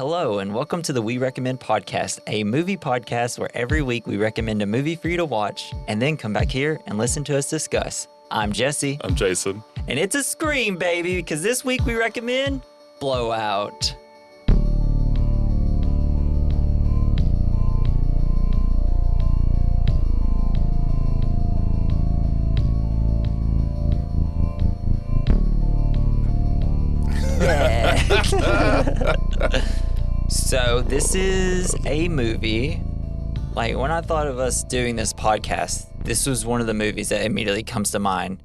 Hello, and welcome to the We Recommend podcast, a movie podcast where every week we recommend a movie for you to watch and then come back here and listen to us discuss. I'm Jesse. I'm Jason. And it's a scream, baby, because this week we recommend Blowout. So this is a movie, like when I thought of us doing this podcast, this was one of the movies that immediately comes to mind.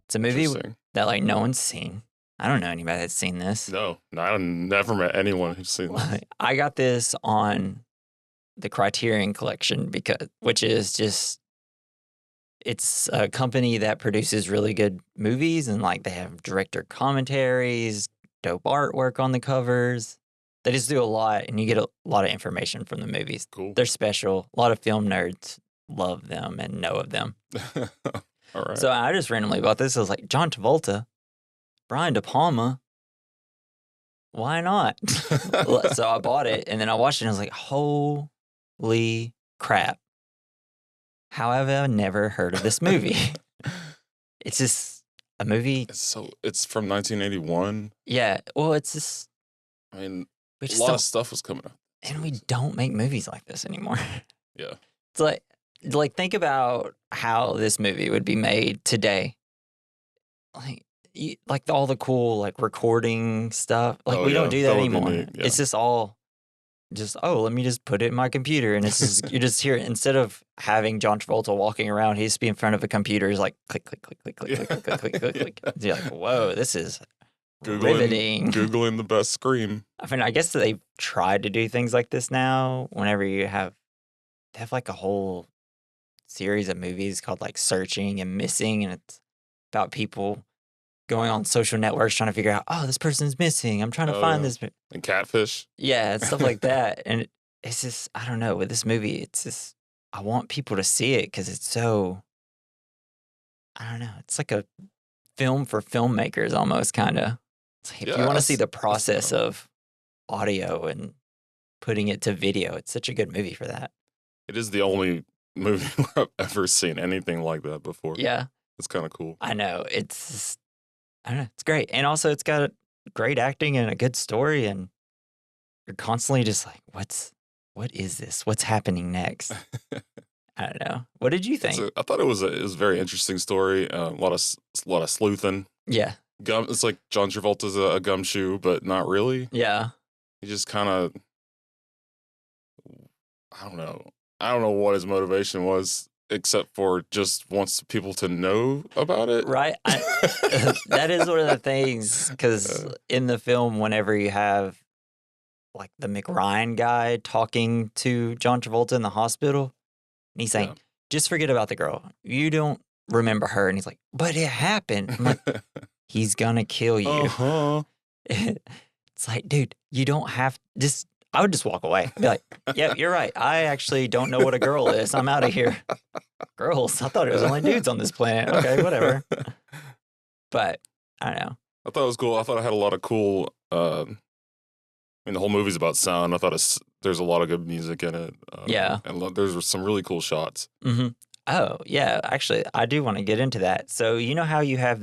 It's a movie that like no one's seen. I don't know anybody that's seen this. No, I've never met anyone who's seen this. I got this on the Criterion Collection which is just, it's a company that produces really good movies and like they have director commentaries, dope artwork on the covers. They just do a lot, and you get a lot of information from the movies. Cool. They're special. A lot of film nerds love them and know of them. All right. So I just randomly bought this. I was like, John Travolta, Brian DePalma, why not? So I bought it, and then I watched it, and I was like, holy crap. How have I never heard of this movie? It's just a movie. It's from 1981. Yeah. Well, it's just. I mean, a lot of stuff was coming up. And we don't make movies like this anymore. Yeah. It's like think about how this movie would be made today. Like all the cool like recording stuff. Like we don't do that anymore. It's just all let me just put it in my computer and it's just you just hear it. Instead of having John Travolta walking around, he just be in front of a computer. He's like click, click, click, click, click, click, click, click, click, click, click. You're like, whoa, this is riveting. Googling the best scream. I mean, I guess they've tried to do things like this now. Whenever they have like a whole series of movies called like Searching and Missing, and it's about people going on social networks trying to figure out, oh, this person's missing. I'm trying to find this. And Catfish. Yeah, and stuff like that. And it's just, I don't know, with this movie, it's just, I want people to see it because it's so, I don't know, it's like a film for filmmakers almost, kind of. If you want to see the process of audio and putting it to video, it's such a good movie for that. It is the only movie where I've ever seen anything like that before. Yeah. It's kind of cool. I know. I don't know. It's great. And also it's got great acting and a good story. And you're constantly just like, what is this? What's happening next? I don't know. What did you think? I thought it was a very interesting story. A lot of sleuthing. Yeah. It's like John Travolta's a gumshoe, but not really. Yeah. He just kind of, I don't know what his motivation was, except for just wants people to know about it. Right. That is one of the things, because in the film, whenever you have like the McRyan guy talking to John Travolta in the hospital, and he's saying, just forget about the girl. You don't remember her. And he's like, but it happened. I'm like, he's gonna kill you. Uh-huh. It's like, dude, you don't have I would just walk away. Be like, yeah, you're right. I actually don't know what a girl is. I'm out of here. Girls? I thought it was only dudes on this planet. Okay, whatever. But I don't know. I thought it was cool. I thought it had a lot of cool. I mean, the whole movie's about sound. I thought there's a lot of good music in it. Yeah, and there's some really cool shots. Mm-hmm. Oh yeah, actually, I do want to get into that. So you know how you have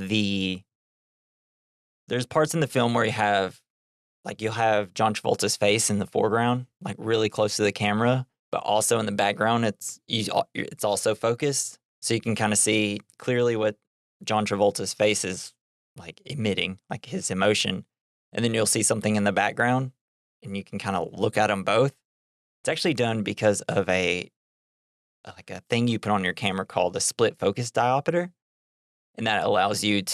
there's parts in the film where you'll have John Travolta's face in the foreground, like really close to the camera, but also in the background, it's also focused. So you can kind of see clearly what John Travolta's face is like emitting, like his emotion. And then you'll see something in the background and you can kind of look at them both. It's actually done because of a thing you put on your camera called a split focus diopter. And that allows you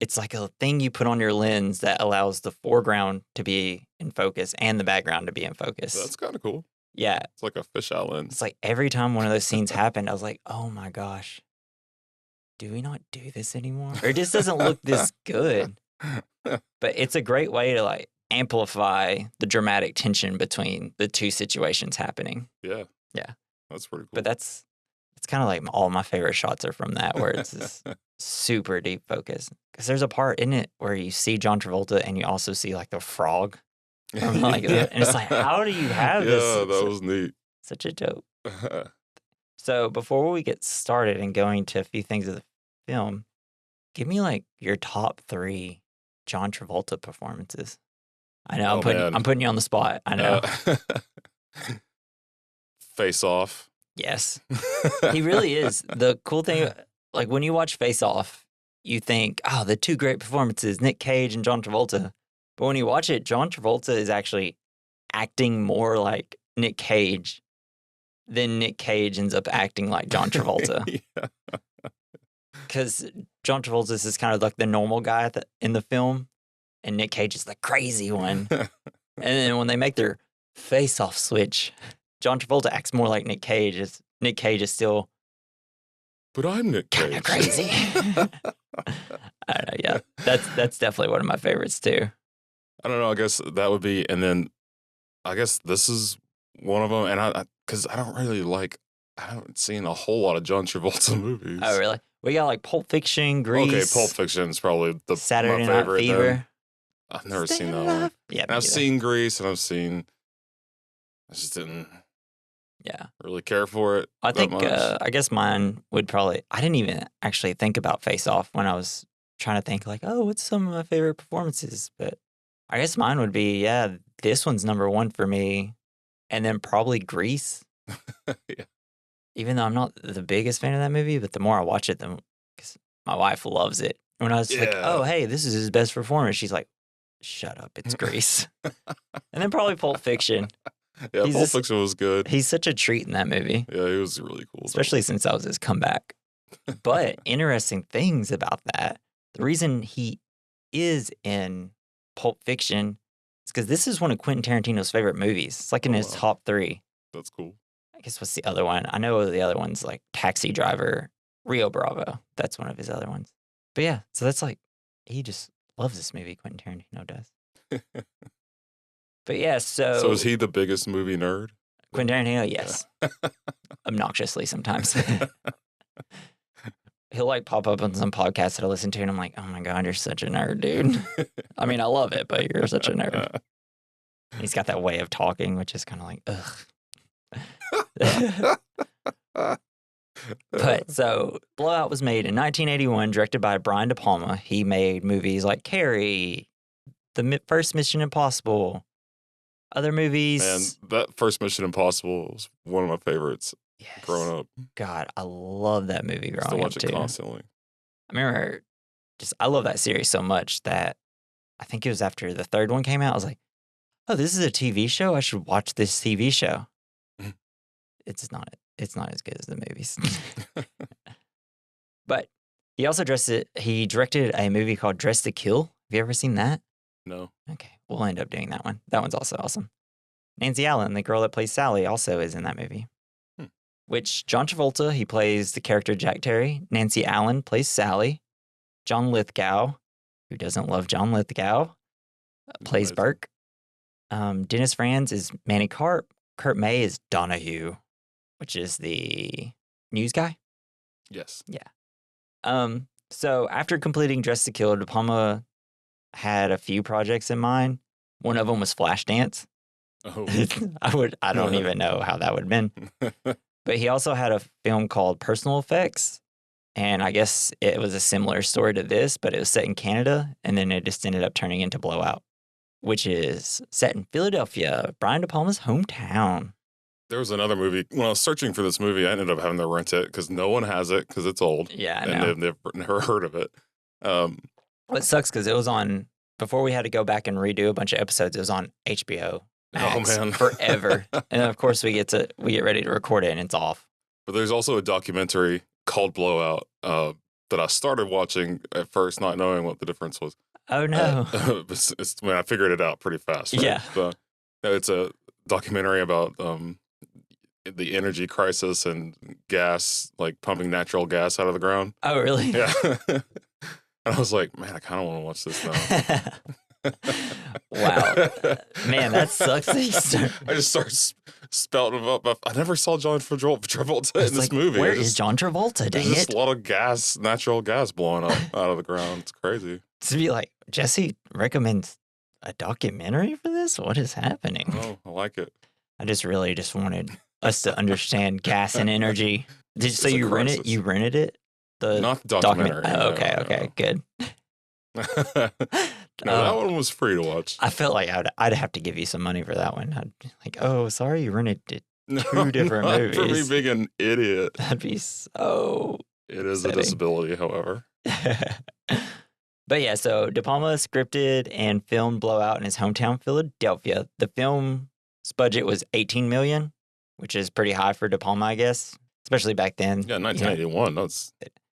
it's like a thing you put on your lens that allows the foreground to be in focus and the background to be in focus. That's kind of cool. Yeah. It's like a fisheye lens. It's like every time one of those scenes happened, I was like, oh my gosh, do we not do this anymore? Or it just doesn't look this good. But it's a great way to like amplify the dramatic tension between the two situations happening. Yeah. Yeah. That's pretty cool. But it's kind of like all my favorite shots are from that, where it's this super deep focus. Because there's a part in it where you see John Travolta and you also see like the frog from like Yeah. and it's like, how do you have this? Yeah, that was neat. Such a dope. So before we get started and going to a few things of the film, give me like your top 3 John Travolta performances. I know Oh, man. I'm putting you on the spot. I know. Face Off. Yes. He really is. The cool thing, like when you watch Face Off, you think, oh, the 2 great performances, Nick Cage and John Travolta. But when you watch it, John Travolta is actually acting more like Nick Cage than Nick Cage ends up acting like John Travolta. Yeah. Because John Travolta is kind of like the normal guy in the film, and Nick Cage is the crazy one. And then when they make their face-off switch, John Travolta acts more like Nick Cage. Nick Cage is still But I'm Nick Cage. kind of crazy. I don't know. Yeah, that's definitely one of my favorites too. I don't know. I guess that would be, and then I guess this is one of them. And because I haven't seen a whole lot of John Travolta movies. Oh, really? We got like Pulp Fiction, Grease. Okay, Pulp Fiction is probably Saturday my Night favorite. Fever. Then. I've never seen that one. Yeah, And I've seen Grease, and I just didn't really care for it. I think, much. I guess mine would probably, I didn't even actually think about Face Off when I was trying to think like, oh, what's some of my favorite performances? But I guess mine would be, this one's number 1 for me. And then probably Grease. Yeah. Even though I'm not the biggest fan of that movie, but the more I watch it, because my wife loves it. When I was like, oh, hey, this is his best performance, she's like, shut up, it's Grease. And then probably Pulp Fiction. Yeah, Pulp Fiction was good. He's such a treat in that movie. Yeah, he was really cool. Especially since that was his comeback. But interesting things about that, the reason he is in Pulp Fiction is because this is one of Quentin Tarantino's favorite movies. It's like in his top 3. That's cool. I guess what's the other one? I know the other one's like Taxi Driver, Rio Bravo. That's one of his other ones. But yeah, so that's like, he just loves this movie, Quentin Tarantino does. But yeah, so... So is he the biggest movie nerd? Quentin Tarantino, yes. Obnoxiously sometimes. He'll like pop up on some podcasts that I listen to, and I'm like, oh my God, you're such a nerd, dude. I mean, I love it, but you're such a nerd. He's got that way of talking, which is kind of like, ugh. But so Blowout was made in 1981, directed by Brian DePalma. He made movies like Carrie, the first Mission Impossible, other movies. And that first Mission Impossible was one of my favorites growing up. God, I love that movie growing up too. Still watch it constantly. I remember I love that series so much that I think it was after the 3rd one came out, I was like, oh, this is a TV show? I should watch this TV show. It's not as good as the movies. But he also he directed a movie called Dress to Kill. Have you ever seen that? No. Okay, we'll end up doing that one. That one's also awesome. Nancy Allen, the girl that plays Sally, also is in that movie. Which John Travolta, he plays the character Jack Terry. Nancy Allen plays Sally. John Lithgow, who doesn't love John Lithgow, plays Burke. Dennis Franz is Manny Karp. Kurt May is Donahue, which is the news guy. Yes. Yeah. So after completing Dress to Kill, De Palma had a few projects in mind. One of them was Flashdance. Oh. I don't even know how that would have been. But he also had a film called Personal Effects. And I guess it was a similar story to this, but it was set in Canada. And then it just ended up turning into Blowout, which is set in Philadelphia, Brian De Palma's hometown. There was another movie. When I was searching for this movie, I ended up having to rent it because no one has it because it's old. Yeah, I know. And they've never heard of it. Well, it sucks because it was on, before we had to go back and redo a bunch of episodes, it was on HBO Max forever. And then, of course, we get ready to record it and it's off. But there's also a documentary called Blowout that I started watching at first, not knowing what the difference was. Oh, no. I figured it out pretty fast. Right? Yeah. But it's a documentary about the energy crisis and gas, like pumping natural gas out of the ground. Oh, really? Yeah. And I was like, man, I kind of want to watch this now. Wow. Man, that sucks. I just started spouting them up. I never saw John Travolta in this movie. Where is John Travolta? Dang There's just a lot of natural gas blowing up out of the ground. It's crazy. To be like, Jesse recommends a documentary for this? What is happening? Oh, I like it. I just really just wanted us to understand gas and energy. So It's a you rented crisis. you rented it? The Not the documentary. Oh, okay, no, okay, good. no. No, that Oh, one was free to watch. I felt like I'd have to give you some money for that one. I'd be like, oh, sorry, you rented it. No, Two different not for me movies. being an idiot. That'd be so It is upsetting. a disability, however. But yeah, so DePalma scripted and filmed Blowout in his hometown, Philadelphia. The film's budget was $18 million, which is pretty high for DePalma, I guess, especially back then. Yeah, 1981. That's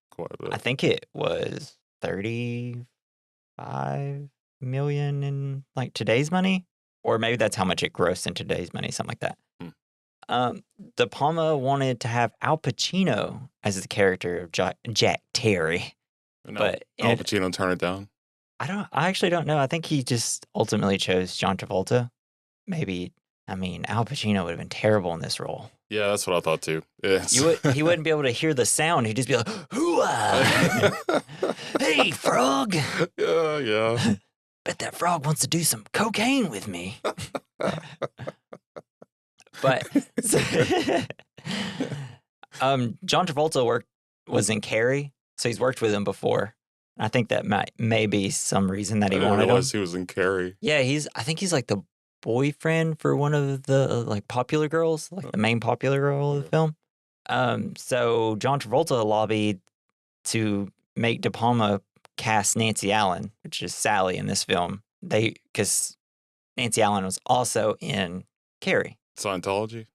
quite a bit. I think it was 35 million in like today's money, or maybe that's how much it grossed in today's money, something like that. De Palma wanted to have Al Pacino as the character of Jack Terry, but Al Pacino turned it down. I actually don't know. I think he just ultimately chose John Travolta. Maybe, I mean, Al Pacino would have been terrible in this role. Yeah, that's what I thought too. Yes. He wouldn't be able to hear the sound. He'd just be like, "Hoo-ah! Hey, frog! Yeah. Bet that frog wants to do some cocaine with me." But John Travolta was in Carrie, so he's worked with him before. I think that may be some reason that he wanted him. I realized he was in Carrie. Yeah, I think he's like the boyfriend for one of the like popular girls, like the main popular girl of the film. So John Travolta lobbied to make De Palma cast Nancy Allen, which is Sally in this film. Because Nancy Allen was also in Carrie. Scientology?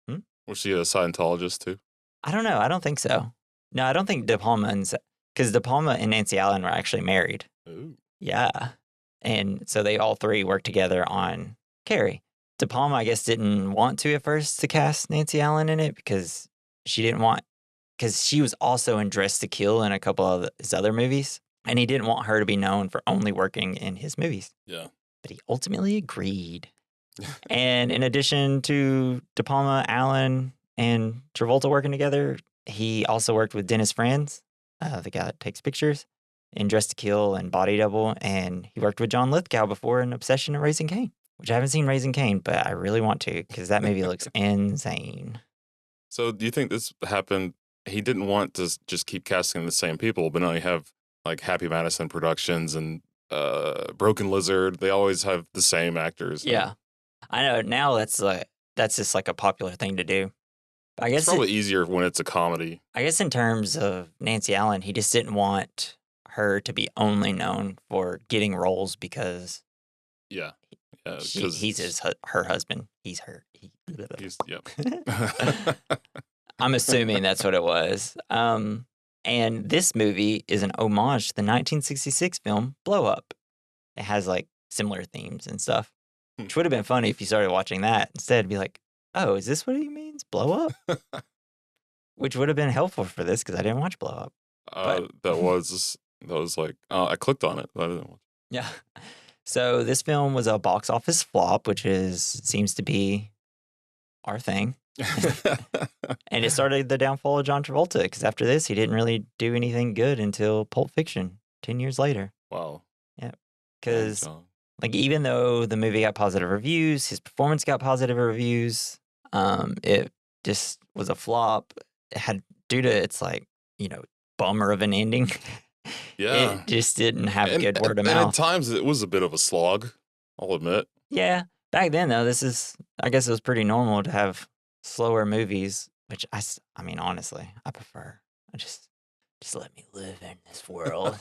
Hmm? Was she a Scientologist too? I don't know. I don't think so. No, I don't think De Palma because De Palma and Nancy Allen were actually married. Ooh. Yeah. And so they all three worked together on Carrie. De Palma, I guess, didn't want to at first to cast Nancy Allen in it because because she was also in Dress to Kill and a couple of his other movies. And he didn't want her to be known for only working in his movies. Yeah. But he ultimately agreed. And in addition to De Palma, Allen, and Travolta working together, he also worked with Dennis Franz, the guy that takes pictures, in Dress to Kill and Body Double. And he worked with John Lithgow before in Obsession and Raising Cain, which I haven't seen Raising Cain, but I really want to because that movie looks insane. So do you think this happened? He didn't want to just keep casting the same people, but now you have like Happy Madison Productions and Broken Lizard. They always have the same actors. Yeah. I know now that's just like a popular thing to do. But I guess it's probably easier when it's a comedy. I guess in terms of Nancy Allen, he just didn't want her to be only known for getting roles because he's her husband. He's her. Yep. I'm assuming that's what it was. And this movie is an homage to the 1966 film Blow Up. It has like similar themes and stuff. Which would have been funny if you started watching that instead. It'd be like, oh, is this what he means? Blow up? Which would have been helpful for this because I didn't watch Blow Up. That was like, I clicked on it. But I didn't watch. Yeah. So this film was a box office flop, which seems to be our thing. And it started the downfall of John Travolta because after this, he didn't really do anything good until Pulp Fiction 10 years later. Wow. Yeah. Because like, even though the movie got positive reviews, his performance got positive reviews, it just was a flop. It had, due to its like, bummer of an ending. Yeah. It just didn't have a good word of mouth. And at times it was a bit of a slog, I'll admit. Yeah. Back then, though, I guess it was pretty normal to have slower movies, which I mean, honestly, I prefer. Just let me live in this world.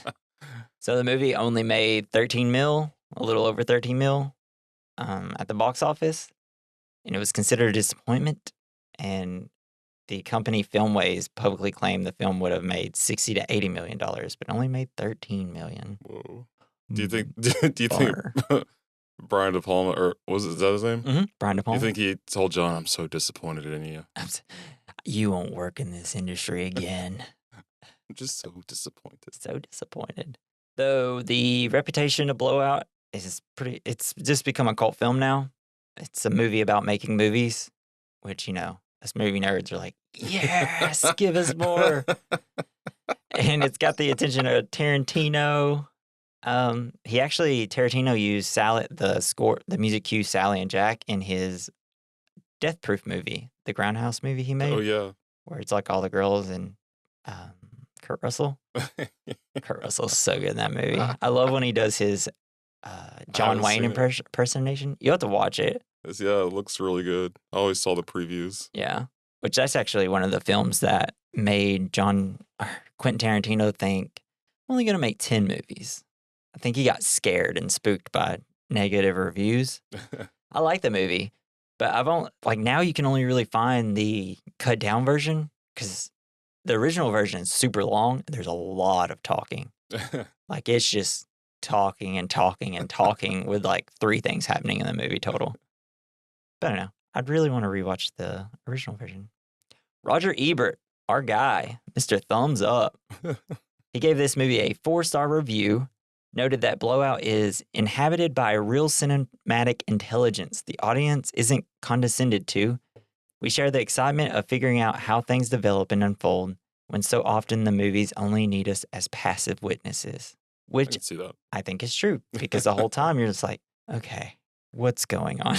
So the movie only made 13 mil, a little over 13 mil, at the box office, and it was considered a disappointment. And the company Filmways publicly claimed the film would have made $60 to $80 million, but only made $13 million. Whoa! Do you think Brian DePalma, or is that his name? Mm-hmm. Brian DePalma. You think he told John, "I'm so disappointed in you. You won't work in this industry again." I'm just so disappointed. So disappointed. Though the reputation of Blowout it's just become a cult film now. It's a movie about making movies, which, us movie nerds are like, yes, give us more. And it's got the attention of Tarantino. He actually Tarantino used the music cue Sally and Jack in his Death Proof movie, the Groundhouse movie he made. Oh yeah. Where it's like all the girls and um, Kurt Russell. Kurt Russell's so good in that movie. I love when he does his John Wayne impersonation. You have to watch it. Yeah, it looks really good. I always saw the previews. Yeah, which that's actually one of the films that made Quentin Tarantino think, I'm only going to make 10 movies. I think he got scared and spooked by negative reviews. I like the movie, but now you can only really find the cut down version because the original version is super long. And there's a lot of talking. Like it's just talking and talking and talking with like 3 things happening in the movie total. But I don't know. I'd really want to rewatch the original version. Roger Ebert, our guy, Mr. Thumbs Up. He gave this movie a 4-star review, noted that Blowout is inhabited by a real cinematic intelligence the audience isn't condescended to. We share the excitement of figuring out how things develop and unfold when so often the movies only need us as passive witnesses. Which I can see that. I think is true because the whole time you're just like, okay, what's going on?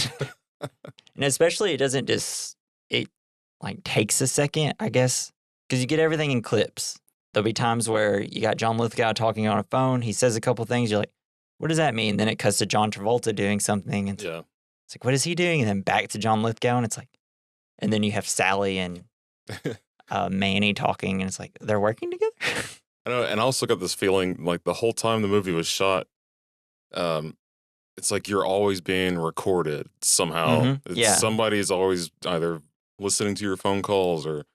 And especially it like takes a second, I guess, because you get everything in clips. There'll be times where you got John Lithgow talking on a phone. He says a couple things. You're like, what does that mean? Then it cuts to John Travolta doing something. And Yeah. it's like, what is he doing? And then back to John Lithgow. And it's like, and then you have Sally and Manny talking. And it's like, they're working together. I know. And I also got this feeling like the whole time the movie was shot, it's like you're always being recorded somehow. Mm-hmm. Yeah. Somebody's always either listening to your phone calls or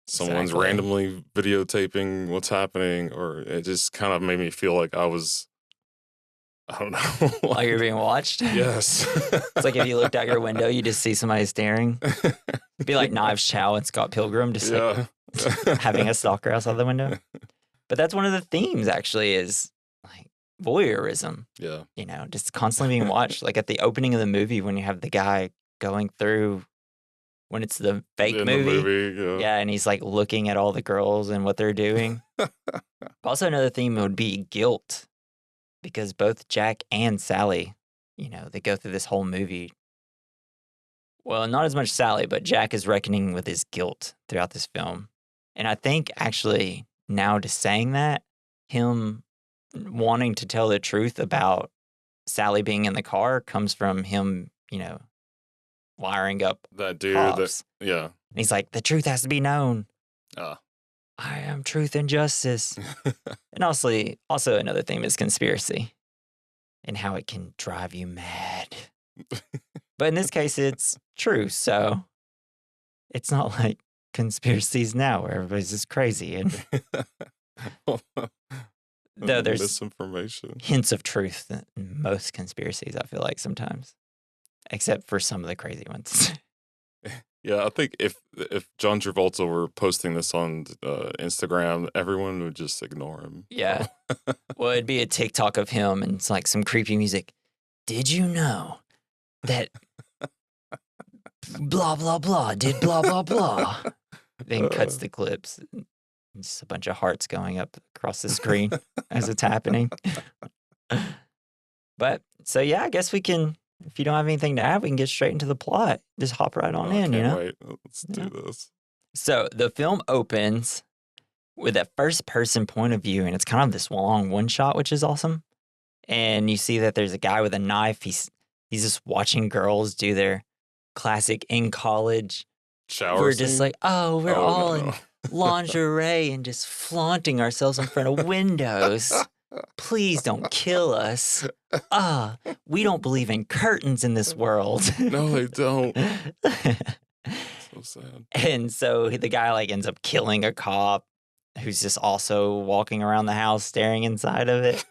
someone's randomly videotaping what's happening, or it just kind of made me feel like I don't know. Like you're being watched? Yes. It's like if you looked out your window, you just see somebody staring. It'd be like Knives Chow and Scott Pilgrim just like having a stalker outside the window. But that's one of the themes actually is like voyeurism. Yeah. You know, just constantly being watched. Like at the opening of the movie when you have the guy going through when it's the fake movie. Yeah, and he's like looking at all the girls and what they're doing. Also, another theme would be guilt because both Jack and Sally, you know, they go through this whole movie. Well, not as much Sally, but Jack is reckoning with his guilt throughout this film. And I think actually now just saying that, him wanting to tell the truth about Sally being in the car comes from him, you know, wiring up that dude. And he's like, the truth has to be known. I am truth and justice. And also another theme is conspiracy and how it can drive you mad. But in this case, it's true. So it's not like conspiracies now where everybody's just crazy. And though there's misinformation, hints of truth in most conspiracies, I feel like sometimes. Except for some of the crazy ones. Yeah, I think if John Travolta were posting this on Instagram, everyone would just ignore him. Yeah. Well, it'd be a TikTok of him and it's like some creepy music. Did you know that blah, blah, blah did blah, blah, blah? Then cuts the clips. And just a bunch of hearts going up across the screen as it's happening. But so, yeah, I guess we can... If you don't have anything to add, we can get straight into the plot. Just hop right on in, you know? Wait. Let's do this. So the film opens with a first-person point of view, and it's kind of this long one-shot, which is awesome. And you see that there's a guy with a knife. He's just watching girls do their classic in college. Shower We're scene? just like, we're all in lingerie and just flaunting ourselves in front of windows. Please don't kill us. We don't believe in curtains in this world. No, they don't. So sad. And so the guy like ends up killing a cop who's just also walking around the house staring inside of it.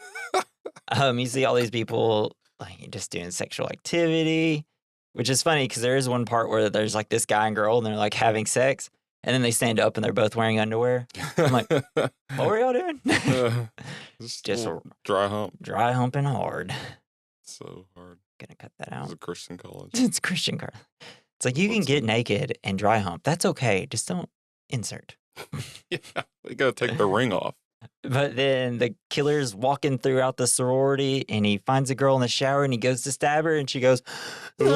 You see all these people like just doing sexual activity, which is funny because there is one part where there's like this guy and girl and they're like having sex. And then they stand up and they're both wearing underwear. I'm like, what were y'all doing? Just dry hump. Dry humping hard. So hard. Gonna cut that out. It's a Christian college. It's Christian college. It's like you can get naked and dry hump. That's okay. Just don't insert. Yeah, you gotta take the ring off. But then the killer's walking throughout the sorority and he finds a girl in the shower and he goes to stab her and she goes, He's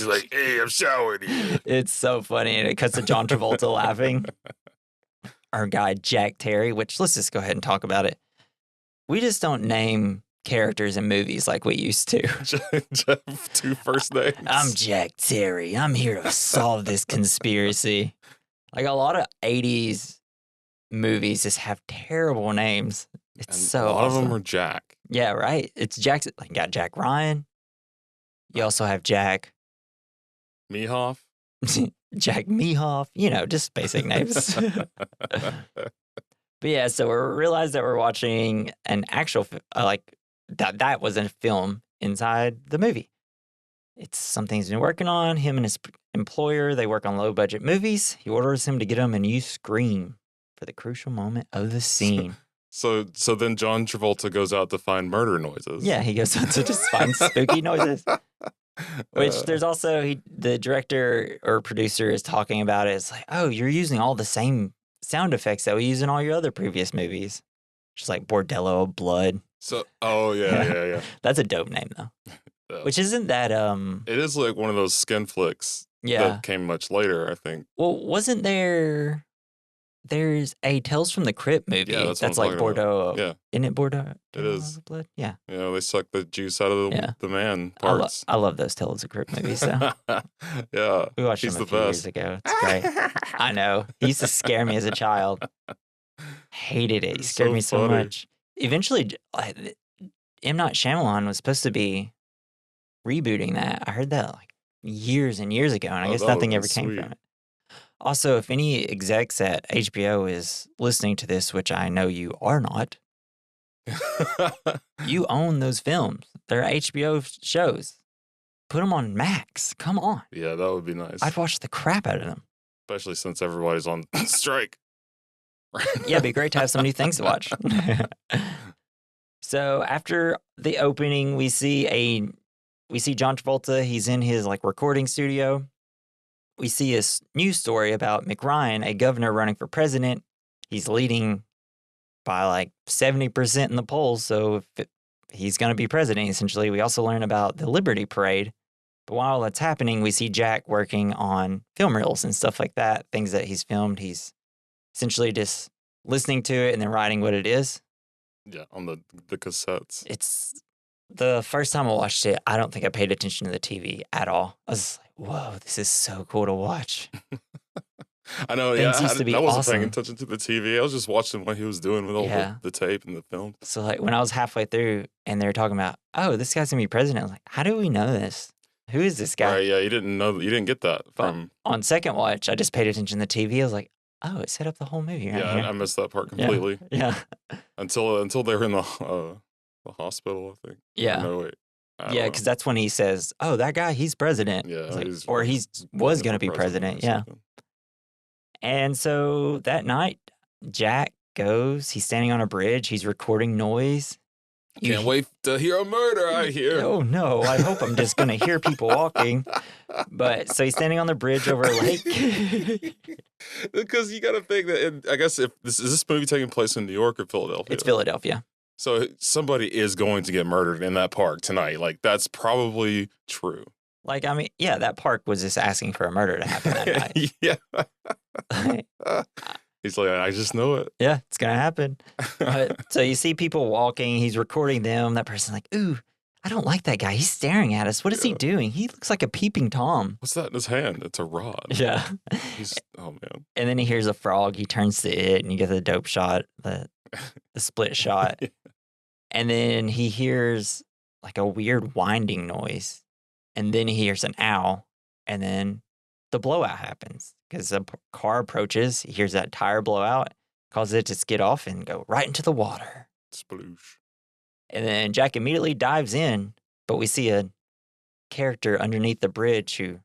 like, hey, I'm showering you. It's so funny. And it cuts to John Travolta laughing. Our guy, Jack Terry, which let's just go ahead and talk about it. We just don't name characters in movies like we used to. Jeff, 2 first names. I'm Jack Terry. I'm here to solve this conspiracy. Like a lot of 80s movies just have terrible names. It's And so a lot awesome. of them are Jack. Yeah, right. It's Jack. You got Jack Ryan. You also have Jack Mehoff. Jack Mehoff. You know, just basic names. But yeah, so we realized that we're watching an actual that was a film inside the movie. It's something he's been working on. Him and his employer, they work on low budget movies. He orders him to get him a new scream for the crucial moment of the scene. So then John Travolta goes out to find murder noises. Yeah, he goes out to just find spooky noises. Which there's also the director or producer is talking about it. It's like, oh, you're using all the same sound effects that we use in all your other previous movies. Just like Bordello, Blood. So, oh yeah. That's a dope name though. Which isn't that It is like one of those skin flicks that came much later, I think. Well, wasn't there's a Tales from the Crypt movie that's like Bordeaux. Yeah. Isn't it Bordeaux? It is. Blood? Yeah. You know, they suck the juice out of the man parts. I love those Tales of the Crypt movies. So yeah. we watched He's them a the few years best. ago. It's great. I know. He used to scare me as a child. Hated it. He It's scared so me so funny. much. Eventually, M. Night Shyamalan was supposed to be rebooting that. I heard that like years and years ago, and I guess that nothing would've ever been came sweet. from it. Also, if any execs at HBO is listening to this, which I know you are not, you own those films. They're HBO shows. Put them on Max. Come on. Yeah, that would be nice. I'd watch the crap out of them. Especially since everybody's on strike. Yeah, it'd be great to have some new things to watch. So after the opening, we see John Travolta. He's in his like recording studio. We see a news story about McRyan, a governor running for president. He's leading by like 70% in the polls. So he's going to be president, essentially. We also learn about the Liberty Parade. But while that's happening, we see Jack working on film reels and stuff like that, things that he's filmed. He's essentially just listening to it and then writing what it is. Yeah, on the cassettes. It's the first time I watched it, I don't think I paid attention to the TV at all. I was like, whoa, this is so cool to watch. I know, Things yeah. used to be I wasn't awesome. paying attention to the TV. I was just watching what he was doing with all the tape and the film. So like when I was halfway through and they were talking about, oh, this guy's gonna be president, I was like, how do we know this? Who is this guy? Right, yeah, you didn't get that from... On second watch, I just paid attention to the TV. I was like, oh, it set up the whole movie right here. I missed that part completely. Yeah. Until they were in the hospital, I think. Yeah. No, wait. Yeah, because that's when he says, oh, that guy, he's president. Yeah. Like, he was going to be president. Yeah. And so that night, Jack goes, he's standing on a bridge, he's recording noise. Can't wait to hear a murder out here. Oh, no, I hope I'm just going to hear people walking. But so he's standing on the bridge over a lake. Because you got to think that, I guess, is this movie taking place in New York or Philadelphia? It's Philadelphia. So somebody is going to get murdered in that park tonight. Like, that's probably true. Like, I mean, yeah, that park was just asking for a murder to happen that night. Yeah. He's like, I just know it. Yeah, it's going to happen. But, so you see people walking. He's recording them. That person's like, ooh, I don't like that guy. He's staring at us. What is he doing? He looks like a peeping Tom. What's that in his hand? It's a rod. Yeah. Oh, man. And then he hears a frog. He turns to it, and you get the dope shot, the split shot. And then he hears like a weird winding noise. And then he hears an owl. And then the blowout happens because the car approaches. He hears that tire blowout, causes it to skid off and go right into the water. Sploosh. And then Jack immediately dives in, but we see a character underneath the bridge who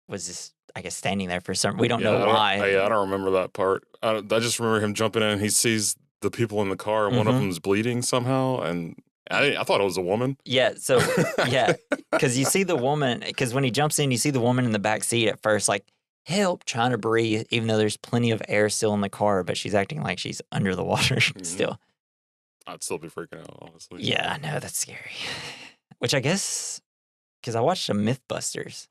was just, I guess, standing there for some. We don't know why. I don't remember that part. I just remember him jumping in and he sees the people in the car and one of them's bleeding somehow. And I thought it was a woman. Yeah. So, yeah, because you see the woman, because when he jumps in, you see the woman in the back seat at first, like help, trying to breathe, even though there's plenty of air still in the car, but she's acting like she's under the water still. I'd still be freaking out, honestly. Yeah, I know, that's scary. Which I guess, because I watched a Mythbusters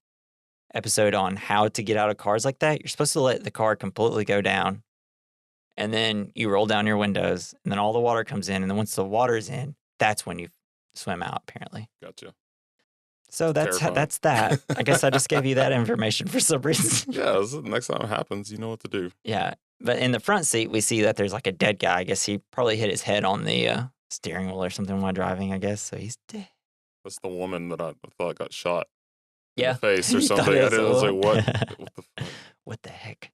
episode on how to get out of cars like that. You're supposed to let the car completely go down, and then you roll down your windows, and then all the water comes in, and then once the water's in, that's when you swim out, apparently. Gotcha. So that's that. I guess I just gave you that information for some reason. Yeah, next time it happens, you know what to do. Yeah, but in the front seat, we see that there's like a dead guy. I guess he probably hit his head on the steering wheel or something while driving, I guess, so he's dead. That's the woman that I thought got shot Yeah. in the face or You thought something. it I was was a like, what? What the fuck? What the heck?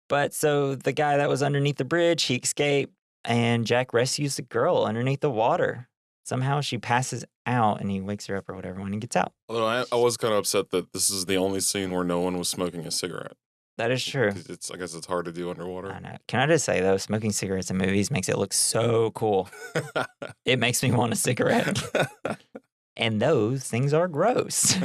But so the guy that was underneath the bridge, he escaped, and Jack rescues the girl underneath the water. Somehow she passes out, and he wakes her up or whatever when he gets out. Although I was kind of upset that this is the only scene where no one was smoking a cigarette. That is true. 'Cause I guess it's hard to do underwater. I know. Can I just say, though, smoking cigarettes in movies makes it look so cool. It makes me want a cigarette. And those things are gross.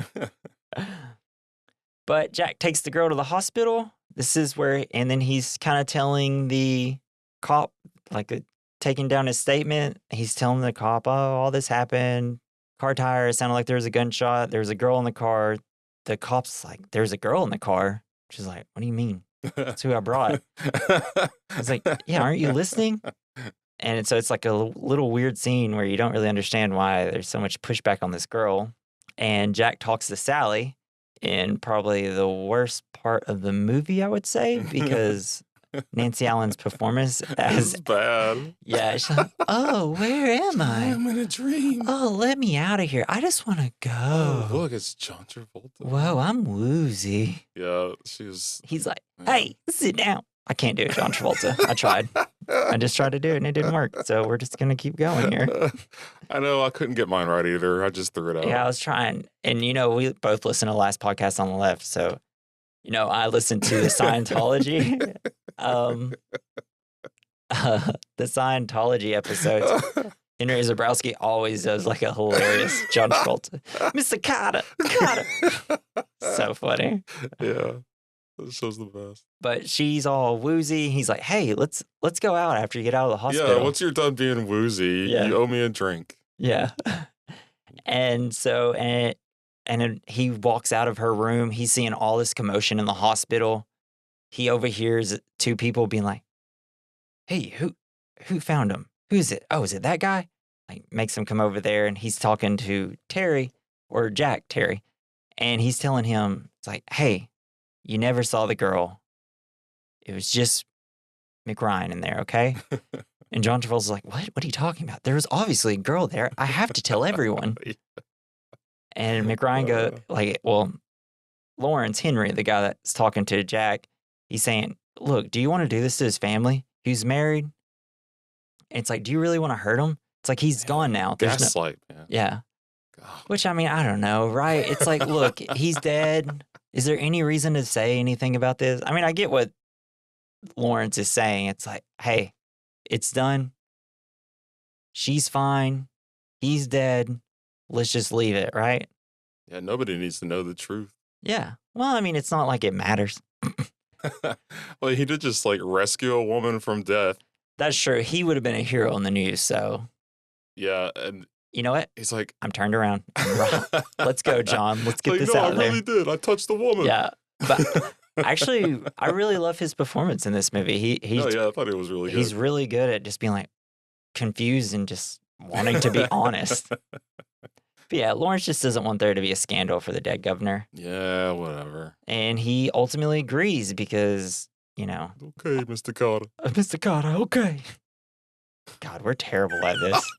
But Jack takes the girl to the hospital. This is where, and then he's kind of telling the cop, taking down his statement. He's telling the cop, oh, all this happened. Car tire, it sounded like there was a gunshot. There was a girl in the car. The cop's like, there's a girl in the car. She's like, what do you mean? That's who I brought. I was like, yeah, aren't you listening? And so it's like a little weird scene where you don't really understand why there's so much pushback on this girl. And Jack talks to Sally in probably the worst part of the movie, I would say, because Nancy Allen's performance It's bad. Yeah, she's like, oh, where am I? I'm in a dream. Oh, let me out of here. I just want to go. Oh, look, it's John Travolta. Whoa, I'm woozy. Yeah, she was. He's like, hey, sit down. I can't do it, John Travolta. I tried. I just tried to do it and it didn't work. So we're just going to keep going here. I know. I couldn't get mine right either. I just threw it out. Yeah, I was trying. And, we both listened to the last podcast on the left. So, I listened to the Scientology. The Scientology episodes. Henry Zabrowski always does like a hilarious John Travolta. Mr. Carter. So funny. Yeah. That show's the best. But she's all woozy. He's like, hey, let's go out after you get out of the hospital. Yeah, once you're done being woozy, you owe me a drink. Yeah. And so, and he walks out of her room. He's seeing all this commotion in the hospital. He overhears two people being like, hey, who found him? Who is it? Oh, is it that guy? Like, makes him come over there, and he's talking to Terry, or Terry, and he's telling him, it's like, hey, you never saw the girl. It was just McRyan in there, okay? And John Travolta's like, what? What are you talking about? There was obviously a girl there. I have to tell everyone. And McRyan Lawrence Henry, the guy that's talking to Jack, he's saying, look, do you want to do this to his family? He's married. And it's like, do you really want to hurt him? It's like, he's gone now. Gaslight, man. Yeah. God. Which, I mean, I don't know, right? It's like, look, he's dead. Is there any reason to say anything about this? I mean, I get what Lawrence is saying. It's like, hey, it's done. She's fine. He's dead. Let's just leave it, right? Yeah, nobody needs to know the truth. Yeah. Well, I mean, it's not like it matters. Well, he did just rescue a woman from death. That's true. He would have been a hero in the news, so. Yeah, and you know what? he's like, I'm turned around. Let's go, John. Let's get this out I there. really did. I touched the woman. Yeah. But actually, I really love his performance in this movie. Oh, yeah, I thought it was really good. He's really good at just being confused and just wanting to be honest. But yeah, Lawrence just doesn't want there to be a scandal for the dead governor. Yeah, whatever. And he ultimately agrees because, Okay, Mr. Carter. Mr. Carter, okay. God, we're terrible at this.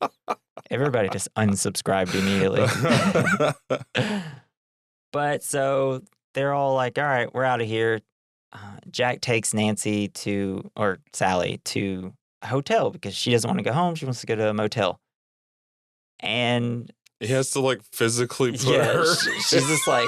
Everybody just unsubscribed immediately. But so they're all like, all right, we're out of here. Jack takes Sally to a hotel because she doesn't want to go home. She wants to go to a motel. And he has to physically put her. She's just like,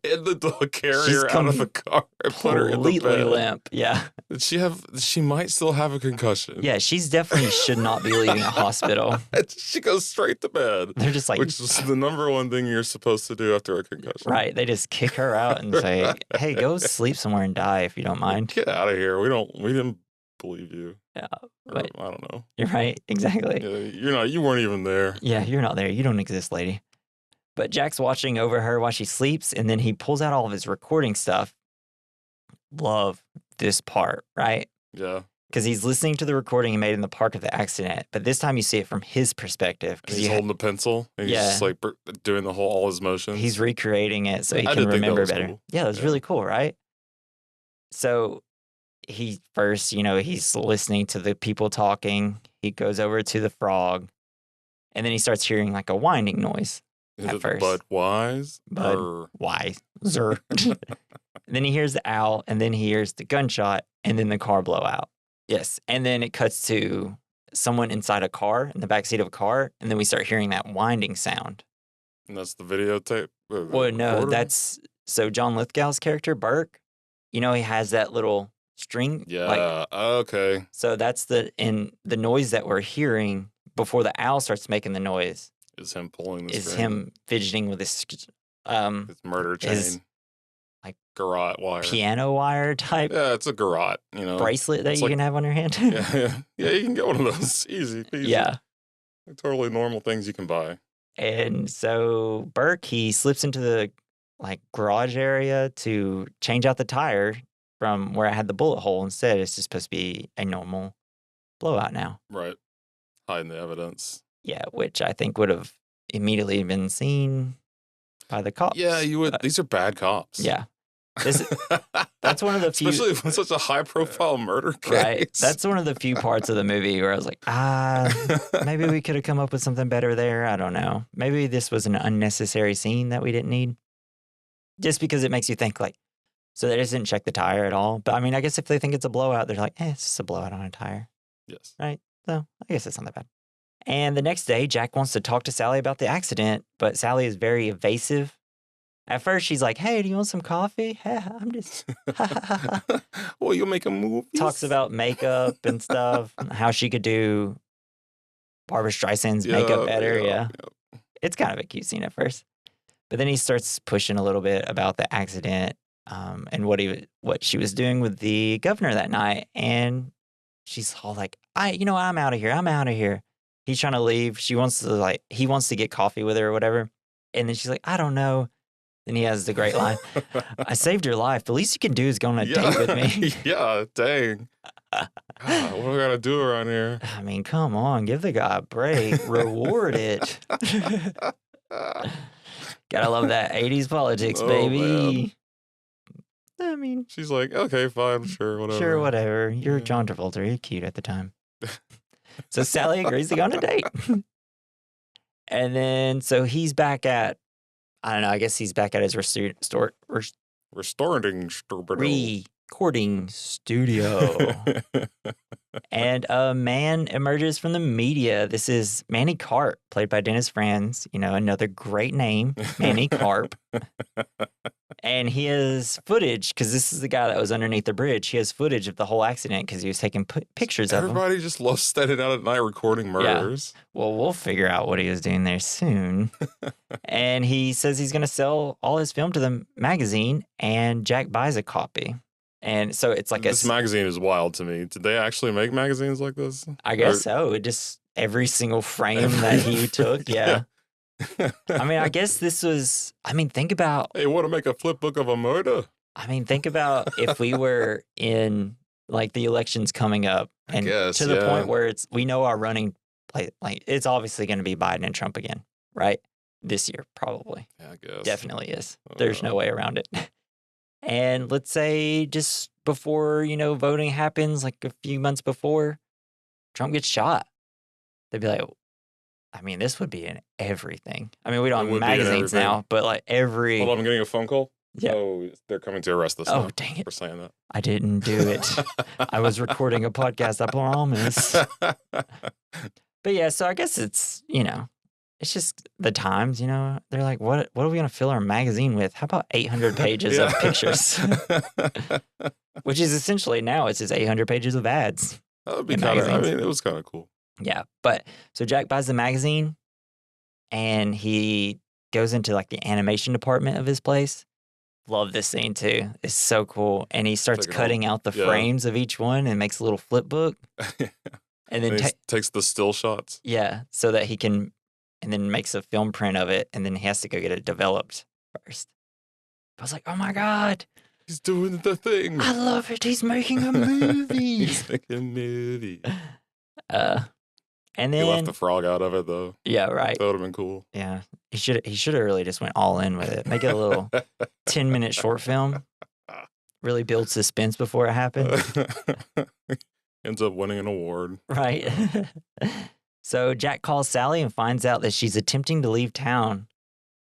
in the dog carrier out of the car and put her in the completely bed. limp. Yeah. She might still have a concussion. Yeah, she's definitely should not be leaving a hospital. She goes straight to bed. They're just like, which is the number one thing you're supposed to do after a concussion. right. They just kick her out and say, hey, go sleep somewhere and die if you don't mind. Get out of here. We didn't believe you. Yeah. Or, But I don't know. you're right. Exactly. Yeah, you weren't even there. Yeah, you're not there. You don't exist, lady. But Jack's watching over her while she sleeps, and then he pulls out all of his recording stuff. Love this part, right? Yeah. Because he's listening to the recording he made in the park of the accident, but this time you see it from his perspective. He's holding the pencil, and he's just like doing all his motions. He's recreating it so he can remember better. Cool. Yeah, that's really cool, right? So he first, he's listening to the people talking. He goes over to the frog, and then he starts hearing like a whining noise. At first. Budweiser. And then he hears the owl, and then he hears the gunshot, and then the car blow out. Yes. And then it cuts to someone inside a car, in the backseat of a car, and then we start hearing that winding sound. And that's the videotape? Well, no, so John Lithgow's character, Burke, he has that little string. Yeah, okay. So that's the noise that we're hearing before the owl starts making the noise. Is him pulling the string. Is string. him fidgeting with his murder chain. Like garrote wire. Piano wire type. Yeah, it's a garrote, bracelet that you can have on your hand. yeah, you can get one of those. Easy peasy. Yeah. They're totally normal things you can buy. And so Burke, he slips into the garage area to change out the tire from where I had the bullet hole. Instead, it's just supposed to be a normal blowout now. Right. Hiding the evidence. Yeah, which I think would have immediately been seen by the cops. Yeah, you would. These are bad cops. Yeah. That's one of the few. Especially with such a high-profile murder case. Right. That's one of the few parts of the movie where I was like, maybe we could have come up with something better there. I don't know. Maybe this was an unnecessary scene that we didn't need. Just because it makes you think so they just didn't check the tire at all. But I mean, I guess if they think it's a blowout, they're like, it's just a blowout on a tire. Yes. Right? So I guess it's not that bad. And the next day, Jack wants to talk to Sally about the accident, but Sally is very evasive. At first, she's like, hey, do you want some coffee? I'm just... Well, you'll make a movie. Talks about makeup and stuff, how she could do Barbara Streisand's makeup better. Yeah. It's kind of a cute scene at first. But then he starts pushing a little bit about the accident and what she was doing with the governor that night. And she's all like, I'm out of here. I'm out of here. He's trying to leave. He wants to get coffee with her or whatever. And then she's like, I don't know. Then he has the great line, I saved your life. The least you can do is go on a date with me. Yeah, dang. God, what do I got to do around here? I mean, come on. Give the guy a break. Reward it. Gotta love that 80s politics, baby. Man. I mean. She's like, okay, fine, sure, whatever. Sure, whatever. You're John Travolta. You're cute at the time. So Sally agrees to go on a date. And then, so he's back at, I don't know, I guess he's back at his recording studio. And a man emerges from the media. This is Manny Karp, played by Dennis Franz. Another great name, Manny Karp. And he has footage, because this is the guy that was underneath the bridge. He has footage of the whole accident because he was taking pictures of them. Everybody just loves standing out at night recording murders. Yeah. Well, we'll figure out what he was doing there soon. And he says he's going to sell all his film to the magazine, and Jack buys a copy. And so it's like this magazine is wild to me. Did they actually make magazines like this? I guess so. It just every single frame that he took, yeah. I mean, I guess this was. I mean, think about. Hey, want to make a flip book of a murder? I mean, think about if we were in the elections coming up, and to the point where we know our running play. It's obviously going to be Biden and Trump again, right? This year, probably. Yeah, I guess. Definitely is. There's no way around it. And let's say just before, voting happens, like a few months before, Trump gets shot. They'd be like, I mean, this would be in everything. I mean, we don't have magazines now, but every... Hold on, I'm getting a phone call. Yeah. Oh, they're coming to arrest us now dang it. For saying that. I didn't do it. I was recording a podcast, I promise. But yeah, so I guess it's, it's just the times, you know. They're like, what are we gonna fill our magazine with? How about 800 pages of pictures? Which is essentially now it's just 800 pages of ads. That would be in kind of. I magazines. mean, it was kind of cool. Yeah, but so Jack buys the magazine, and he goes into like the animation department of his place. Love this scene too. It's so cool, and he starts Taking cutting out the yeah. frames of each one and makes a little flip book, and then And he takes the still shots. yeah, so that he can, and then makes a film print of it, and then he has to go get it developed first. I was like, oh my god, He's doing the thing. I love it. He's making a movie. He's making a movie. And He left then the frog out of it though. yeah, right. That would have been cool. Yeah, he should have really just went all in with it. Make it a little 10-minute short film. Really build suspense before it happened. Ends up winning an award. Right. So Jack calls Sally and finds out that she's attempting to leave town.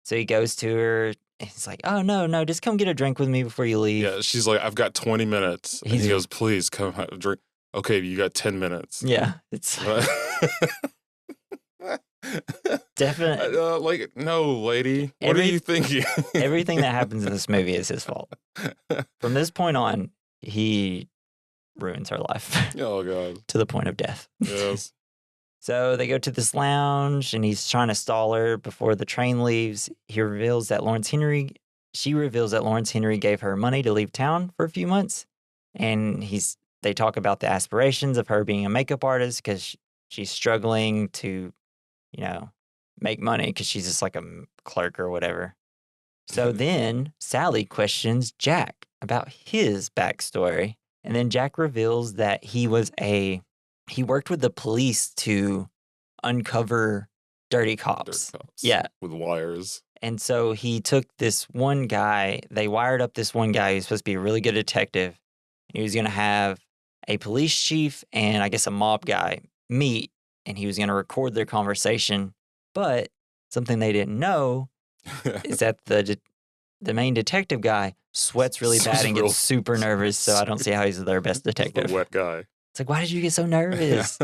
So he goes to her. And he's like, oh, no, just come get a drink with me before you leave. Yeah, she's like, I've got 20 minutes. And he goes, please come have a drink. Okay, you got 10 minutes. Yeah, it's definitely. Like, no, lady. What are you thinking? Everything that happens in this movie is his fault. From this point on, he ruins her life. Oh, God. To the point of death. Yes. So they go to this lounge, and he's trying to stall her before the train leaves. She reveals that Lawrence Henry gave her money to leave town for a few months. And they talk about the aspirations of her being a makeup artist because she's struggling to, make money because she's just like a clerk or whatever. So then Sally questions Jack about his backstory. And then Jack reveals that he worked with the police to uncover dirty cops. Yeah. With wires. And so he took this one guy, they wired up this one guy who's supposed to be a really good detective. He was going to have a police chief and I guess a mob guy meet, and he was going to record their conversation. But something they didn't know is that the main detective guy sweats really bad and gets super nervous, so I don't see how he's their best detective. The wet guy. It's like, why did you get so nervous?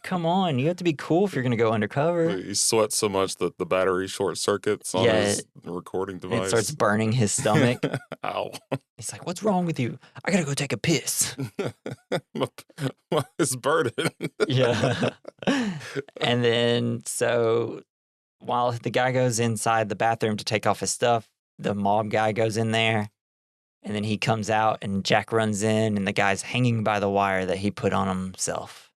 Come on, you have to be cool if you're going to go undercover. He sweats so much that the battery short circuits on his recording device. It starts burning his stomach. Ow. He's like, what's wrong with you? I got to go take a piss. It's burning. Yeah. And then, so while the guy goes inside the bathroom to take off his stuff, the mob guy goes in there. And then he comes out, and Jack runs in, and the guy's hanging by the wire that he put on himself.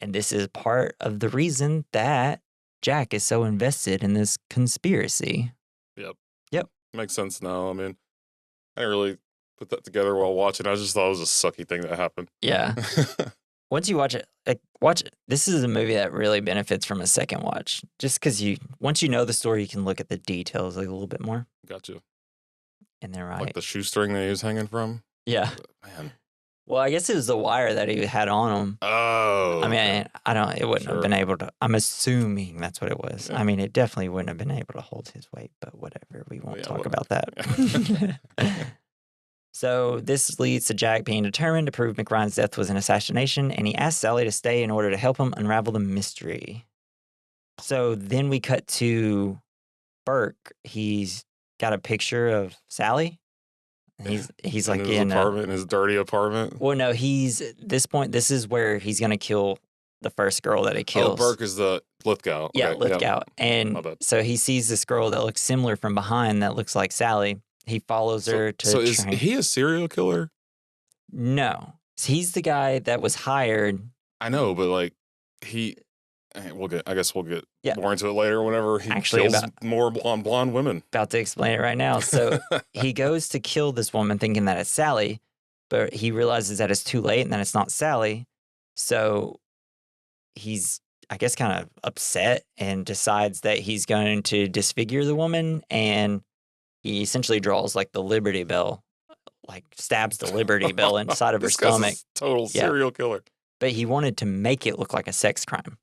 And this is part of the reason that Jack is so invested in this conspiracy. Yep. Makes sense now. I mean, I didn't really put that together while watching. I just thought it was a sucky thing that happened. Yeah. Once you watch it, this is a movie that really benefits from a second watch. Just because once you know the story, you can look at the details a little bit more. Gotcha. And they're right. Like the shoestring that he was hanging from? Yeah. Man. Well, I guess it was the wire that he had on him. Oh. I mean, it wouldn't have been able to, I'm assuming that's what it was. Yeah. I mean, it definitely wouldn't have been able to hold his weight, but whatever. We won't talk about that. So this leads to Jack being determined to prove McRyan's death was an assassination, and he asks Sally to stay in order to help him unravel the mystery. So then we cut to Burke. He's got a picture of Sally. He's like in his dirty apartment. Well, no, this is where he's gonna kill the first girl that he kills. Oh, Burke is the Lithgow. Okay, Yeah, Lithgow. And so he sees this girl that looks similar from behind that looks like Sally. He follows her to So is he a serial killer? No. He's the guy that was hired. I know, but like I guess we'll get more into it later whenever he kills more blonde women. About to explain it right now. So he goes to kill this woman thinking that it's Sally, but he realizes that it's too late and that it's not Sally. So he's, I guess, kind of upset and decides that he's going to disfigure the woman, and he essentially draws like the Liberty Bell, like stabs the Liberty Bell inside of her stomach. Total serial killer. But he wanted to make it look like a sex crime.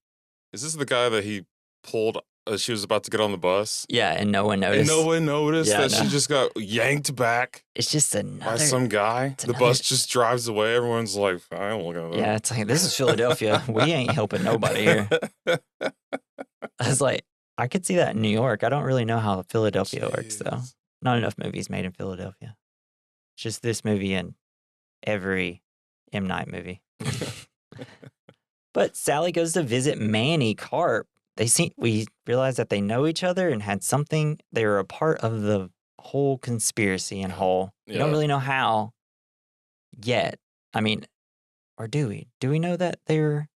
Is this the guy that he pulled as she was about to get on the bus? Yeah, and no one noticed. She just got yanked back. It's just by some guy. The bus just drives away. Everyone's like, I don't look at that. Yeah, it's like, this is Philadelphia. We ain't helping nobody here. I was like, I could see that in New York. I don't really know how Philadelphia works, though. Jeez. Not enough movies made in Philadelphia. Just this movie and every M. Night movie. But Sally goes to visit Manny Carp. We realize that they know each other and had something. They were a part of the whole conspiracy and whole. We don't Yeah. really know how yet. I mean, or do we? Do we know that they're?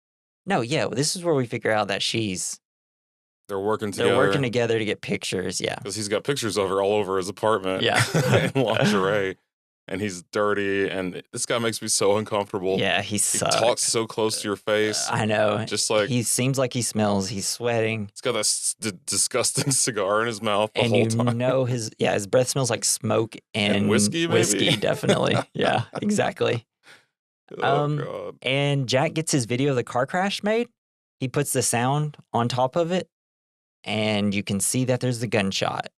No, yeah. This is where we figure out that They're working together. they're working together to get pictures. Yeah. Because he's got pictures of her all over his apartment. Yeah. In lingerie. And he's dirty. And this guy makes me so uncomfortable. Yeah, he He sucks. talks so close to your face. I know. Just like He seems like he smells. He's sweating. he's got that disgusting cigar in his mouth the And whole you time. know his breath smells like smoke and whiskey, maybe? Whiskey, definitely. Yeah, exactly. Oh, God. And Jack gets his video of the car crash made. He puts the sound on top of it, and you can see that there's the gunshot.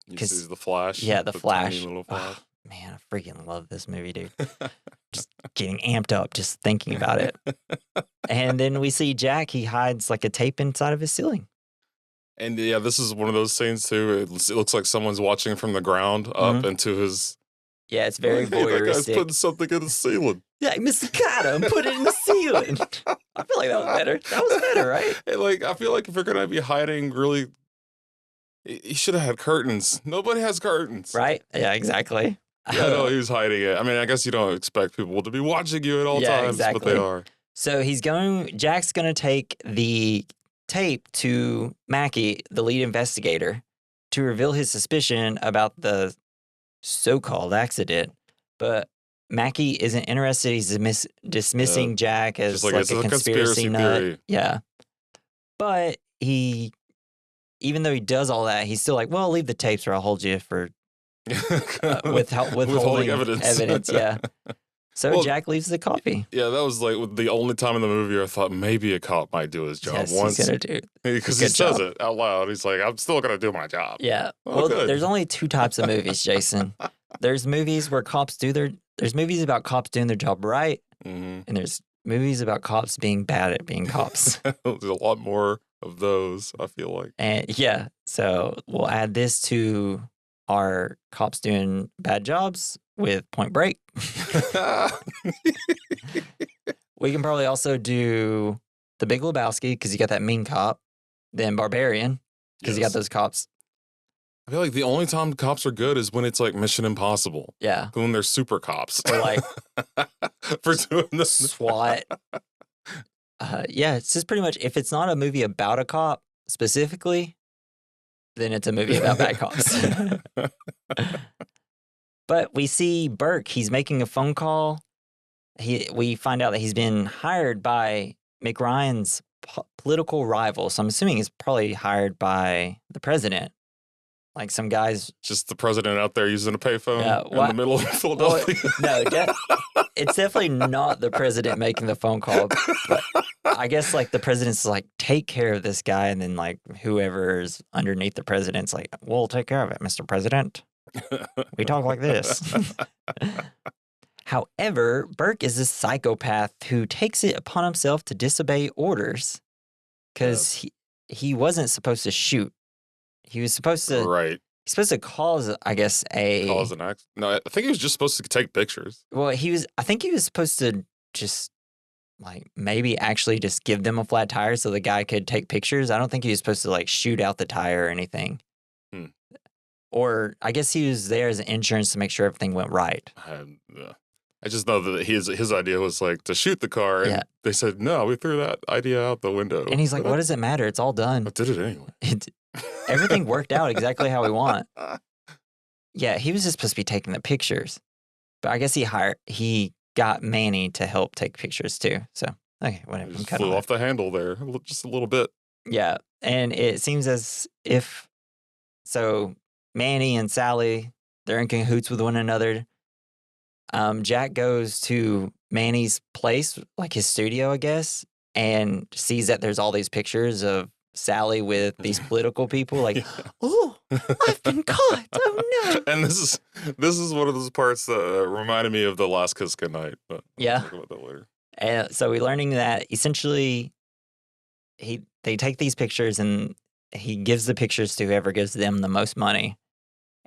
You 'cause- see the flash. Yeah, the tiny flash. little flash. Oh, man, I freaking love this movie, dude. Just getting amped up just thinking about it. And then we see Jack. He hides like a tape inside of his ceiling. And yeah, this is one of those scenes too. It looks like someone's watching from the ground up into his. Yeah, it's very Hey, that guy's voyeuristic. putting something in the ceiling. Yeah, Mr. Carter, and put it in the ceiling. I feel like that was better. That was better, right? Hey, like I feel like if you're gonna be hiding, really, you should have had curtains. Nobody has curtains, Right? Yeah, exactly. Yeah, no, he was hiding it. I mean, I guess you don't expect people to be watching you at all Yeah, times, but exactly. they are. So Jack's going to take the tape to Mackie, the lead investigator, to reveal his suspicion about the so-called accident. But Mackie isn't interested. He's dismissing Jack as Just like, like it's a a conspiracy nut. theory. Yeah. But even though he does all that, he's still like, well, leave the tapes or I'll hold you for withholding evidence. Yeah. So Well, Jack leaves the coffee. Yeah, that was like the only time in the movie I thought maybe a cop might do his job Yes, once. he's gonna do. Because good he says job. it out loud. He's like, I'm still going to do my job. Yeah. Oh, Well, good. there's only two types of movies, Jason. There's movies where there's movies about cops doing their job right, Mm-hmm. and there's movies about cops being bad at being cops. There's a lot more of those, I feel like. And yeah, so we'll add this to our cops doing bad jobs with Point Break. We can probably also do The Big Lebowski because you got that mean cop, then Barbarian because you got Yes. those cops. I feel like the only time cops are good is when it's like Mission Impossible. Yeah. When they're super cops. Or like for doing this. SWAT. Yeah, it's just pretty much if it's not a movie about a cop specifically, then it's a movie about bad cops. But we see Burke. He's making a phone call. We find out that he's been hired by McRyan's political rival. So I'm assuming he's probably hired by the president. Like some guys. Just the president out there using a payphone in the middle of Well, Philadelphia. no, it's definitely not the president making the phone call. But I guess like the president's like, take care of this guy. And then like whoever's underneath the president's like, we'll take care of it, Mr. President. We talk like this. However, Burke is a psychopath who takes it upon himself to disobey orders because he wasn't supposed to shoot. He was supposed to. Right. He's supposed to cause, I guess, Cause an accident. No, I think he was just supposed to take pictures. Well, I think he was supposed to just like maybe actually just give them a flat tire so the guy could take pictures. I don't think he was supposed to like shoot out the tire or anything. Or I guess he was there as an insurance to make sure everything went right. I just know that his idea was like to shoot the car. And they said, no, we threw that idea out the window. And he's like, what does it matter? It's all done. I did it anyway. Everything worked out exactly how we want. Yeah, he was just supposed to be taking the pictures. But I guess he got Manny to help take pictures too. So, okay, whatever. Just flew off the handle there just a little bit. Yeah, and it seems as if, so Manny and Sally, they're in cahoots with one another. Jack goes to Manny's place, like his studio, I guess, and sees that there's all these pictures of Sally with these political people. Like, oh, I've been caught. Oh no! And this is one of those parts that reminded me of The Last Kiss Goodnight. But yeah, we'll talk about that later. And so we're learning that essentially, they take these pictures and he gives the pictures to whoever gives them the most money.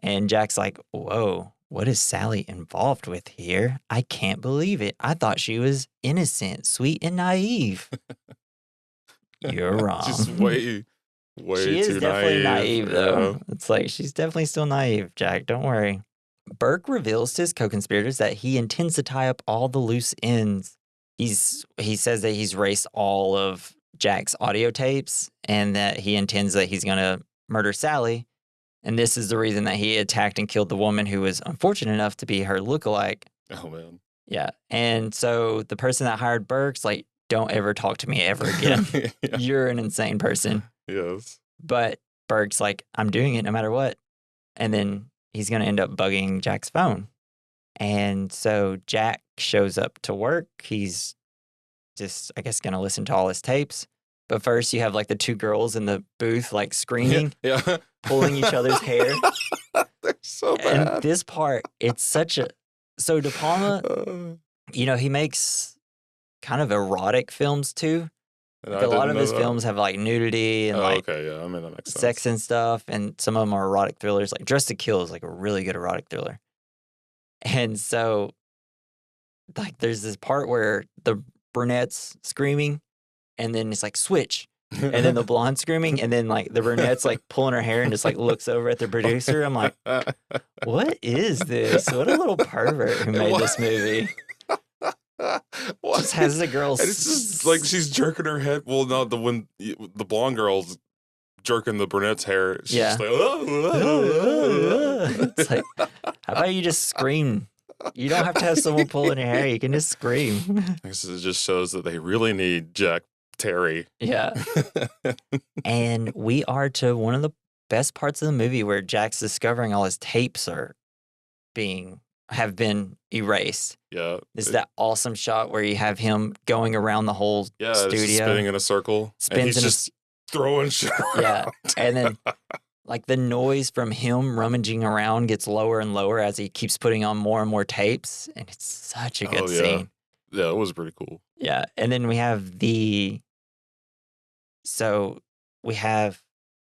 And Jack's like, whoa, what is Sally involved with here? I can't believe it. I thought she was innocent, sweet, and naive. You're wrong. Just way she is too definitely naive, though. Yeah. It's like, she's definitely still naive, Jack. Don't worry. Burke reveals to his co-conspirators that he intends to tie up all the loose ends. He says that he's raced all of Jack's audio tapes and that he intends that he's going to murder Sally. And this is the reason that he attacked and killed the woman who was unfortunate enough to be her lookalike. Oh, man. Yeah. And so the person that hired Burke's like, don't ever talk to me ever again. Yeah. You're an insane person. Yes. But Burke's like, I'm doing it no matter what. And then he's going to end up bugging Jack's phone. And so Jack shows up to work. He's just, I guess, going to listen to all his tapes. But first you have like the two girls in the booth, like screaming, Yeah. pulling each other's hair. They're so bad. And this part, it's such a... So De Palma, you know, he makes kind of erotic films too. Like a lot of his films have like nudity and like okay, yeah, I mean that makes sense. sex and stuff, and some of them are erotic thrillers. Like Dressed to Kill is like a really good erotic thriller. And so, like, there's this part where the brunette's screaming, and then it's like switch, and then the blonde screaming, and then like the brunette's like pulling her hair and just like looks over at the producer. I'm like, what is this? What a little pervert who made this movie. Just has the girl. And it's just like she's jerking her head. Well, no, when the blonde girl's jerking the brunette's hair, she's just like, it's like, how about you just scream? You don't have to have someone pulling your hair. You can just scream. This just shows that they really need Jack Terry. Yeah. And we are to one of the best parts of the movie where Jack's discovering all his tapes have been erased. Yeah. Is that awesome shot where you have him going around the whole studio, just spinning in a circle, and he's just throwing shit around. Yeah, and then like the noise from him rummaging around gets lower and lower as he keeps putting on more and more tapes, and it's such a good scene. Yeah, it was pretty cool. Yeah, and then we have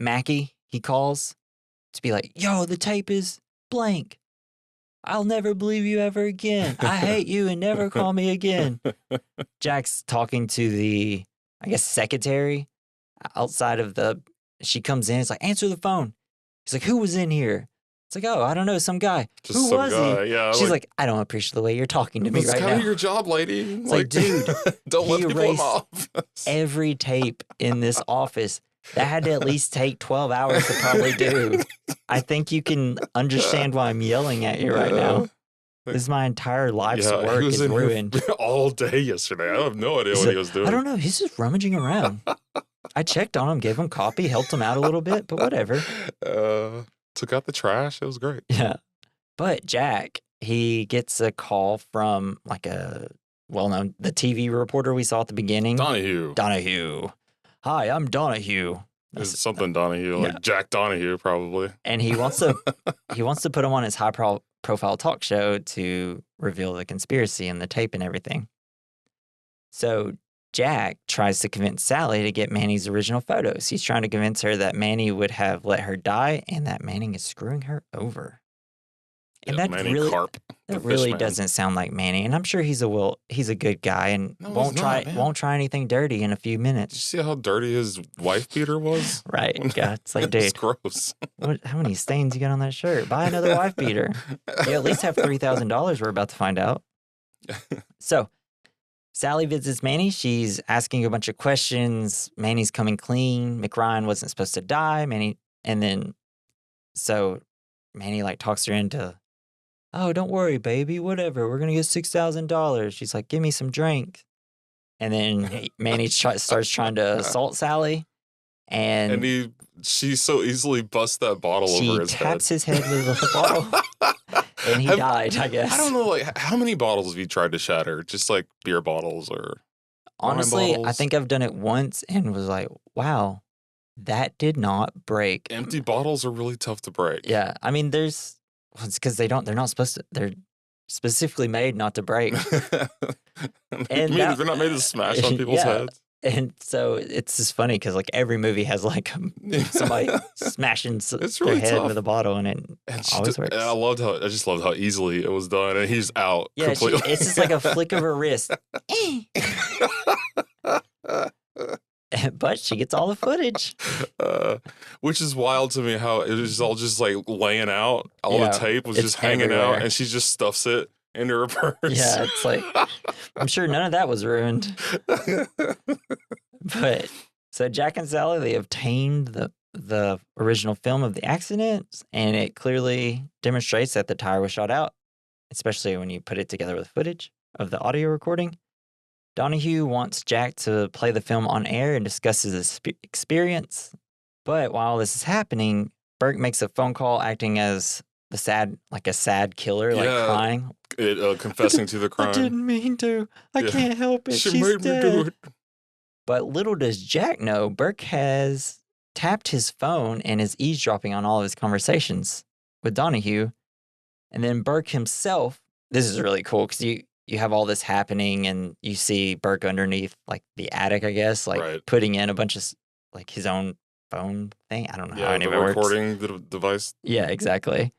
Mackie. He calls to be like, "Yo, the tape is blank. I'll never believe you ever again. I hate you and never call me again." Jack's talking to the, I guess, secretary outside of she comes in. It's like, answer the phone. He's like, who was in here? It's like, oh, I don't know, some guy. Just who some was guy, he? yeah. She's like, I don't appreciate the way you're talking to me right It's now. kind of your job, lady. It's like, dude, don't let he people in erased off. every tape in this office. That had to at least take 12 hours to probably do. I think you can understand why I'm yelling at you right now. This is my entire life's work he was is in here ruined. all day yesterday. I have no idea what he was doing. I don't know. He's just rummaging around. I checked on him, gave him coffee, helped him out a little bit, but whatever. Took out the trash. It was great. Yeah. But Jack, he gets a call from like the TV reporter we saw at the beginning. Donahue. Hi, I'm Donahue. It's something Donahue, like Jack Donahue, probably. And he wants to put him on his high profile talk show to reveal the conspiracy and the tape and everything. So Jack tries to convince Sally to get Manny's original photos. He's trying to convince her that Manny would have let her die and that Manning is screwing her over. And that really doesn't sound like Manny. And I'm sure he's a good guy and won't try anything dirty in a few minutes. Did you see how dirty his wife beater was? Right. God, it's like, dude, it's gross. How many stains you got on that shirt? Buy another wife beater. You at least have $3,000. We're about to find out. So Sally visits Manny. She's asking a bunch of questions. Manny's coming clean. McRyan wasn't supposed to die. Manny like talks her into, oh, don't worry, baby, whatever. We're going to get $6,000. She's like, give me some drink. And then Manny starts trying to assault Sally. And she so easily busts that bottle over his head. She taps his head with a bottle. And he died, I guess. I don't know, like, how many bottles have you tried to shatter? Just like beer bottles or honestly, wine bottles? I think I've done it once and was like, wow, that did not break. Empty bottles are really tough to break. Yeah. I mean, it's because they're not supposed to, they're specifically made not to break. And they're not made to smash on people's heads. And so it's just funny because like every movie has like somebody smashing It's their really head tough. with a bottle, and it And always works. I just loved how easily it was done, and he's out completely. It's just like a flick of her wrist. But she gets all the footage. Which is wild to me how it was all just like laying out. All the tape was just hanging everywhere. out, and she just stuffs it into her purse. Yeah, it's like, I'm sure none of that was ruined. But so Jack and Sally, they obtained the original film of the accident, and it clearly demonstrates that the tire was shot out, especially when you put it together with footage of the audio recording. Donahue wants Jack to play the film on air and discusses his experience. But while this is happening, Burke makes a phone call acting as a sad killer, like crying. Confessing to the crime. I didn't mean to. I can't help it. She She's made dead. me do it. But little does Jack know, Burke has tapped his phone and is eavesdropping on all of his conversations with Donahue. And then Burke himself, this is really cool because you have all this happening and you see Burke underneath like the attic, I guess, like putting in a bunch of like his own phone thing. I don't know how any of it works. Recording the device. Yeah, exactly.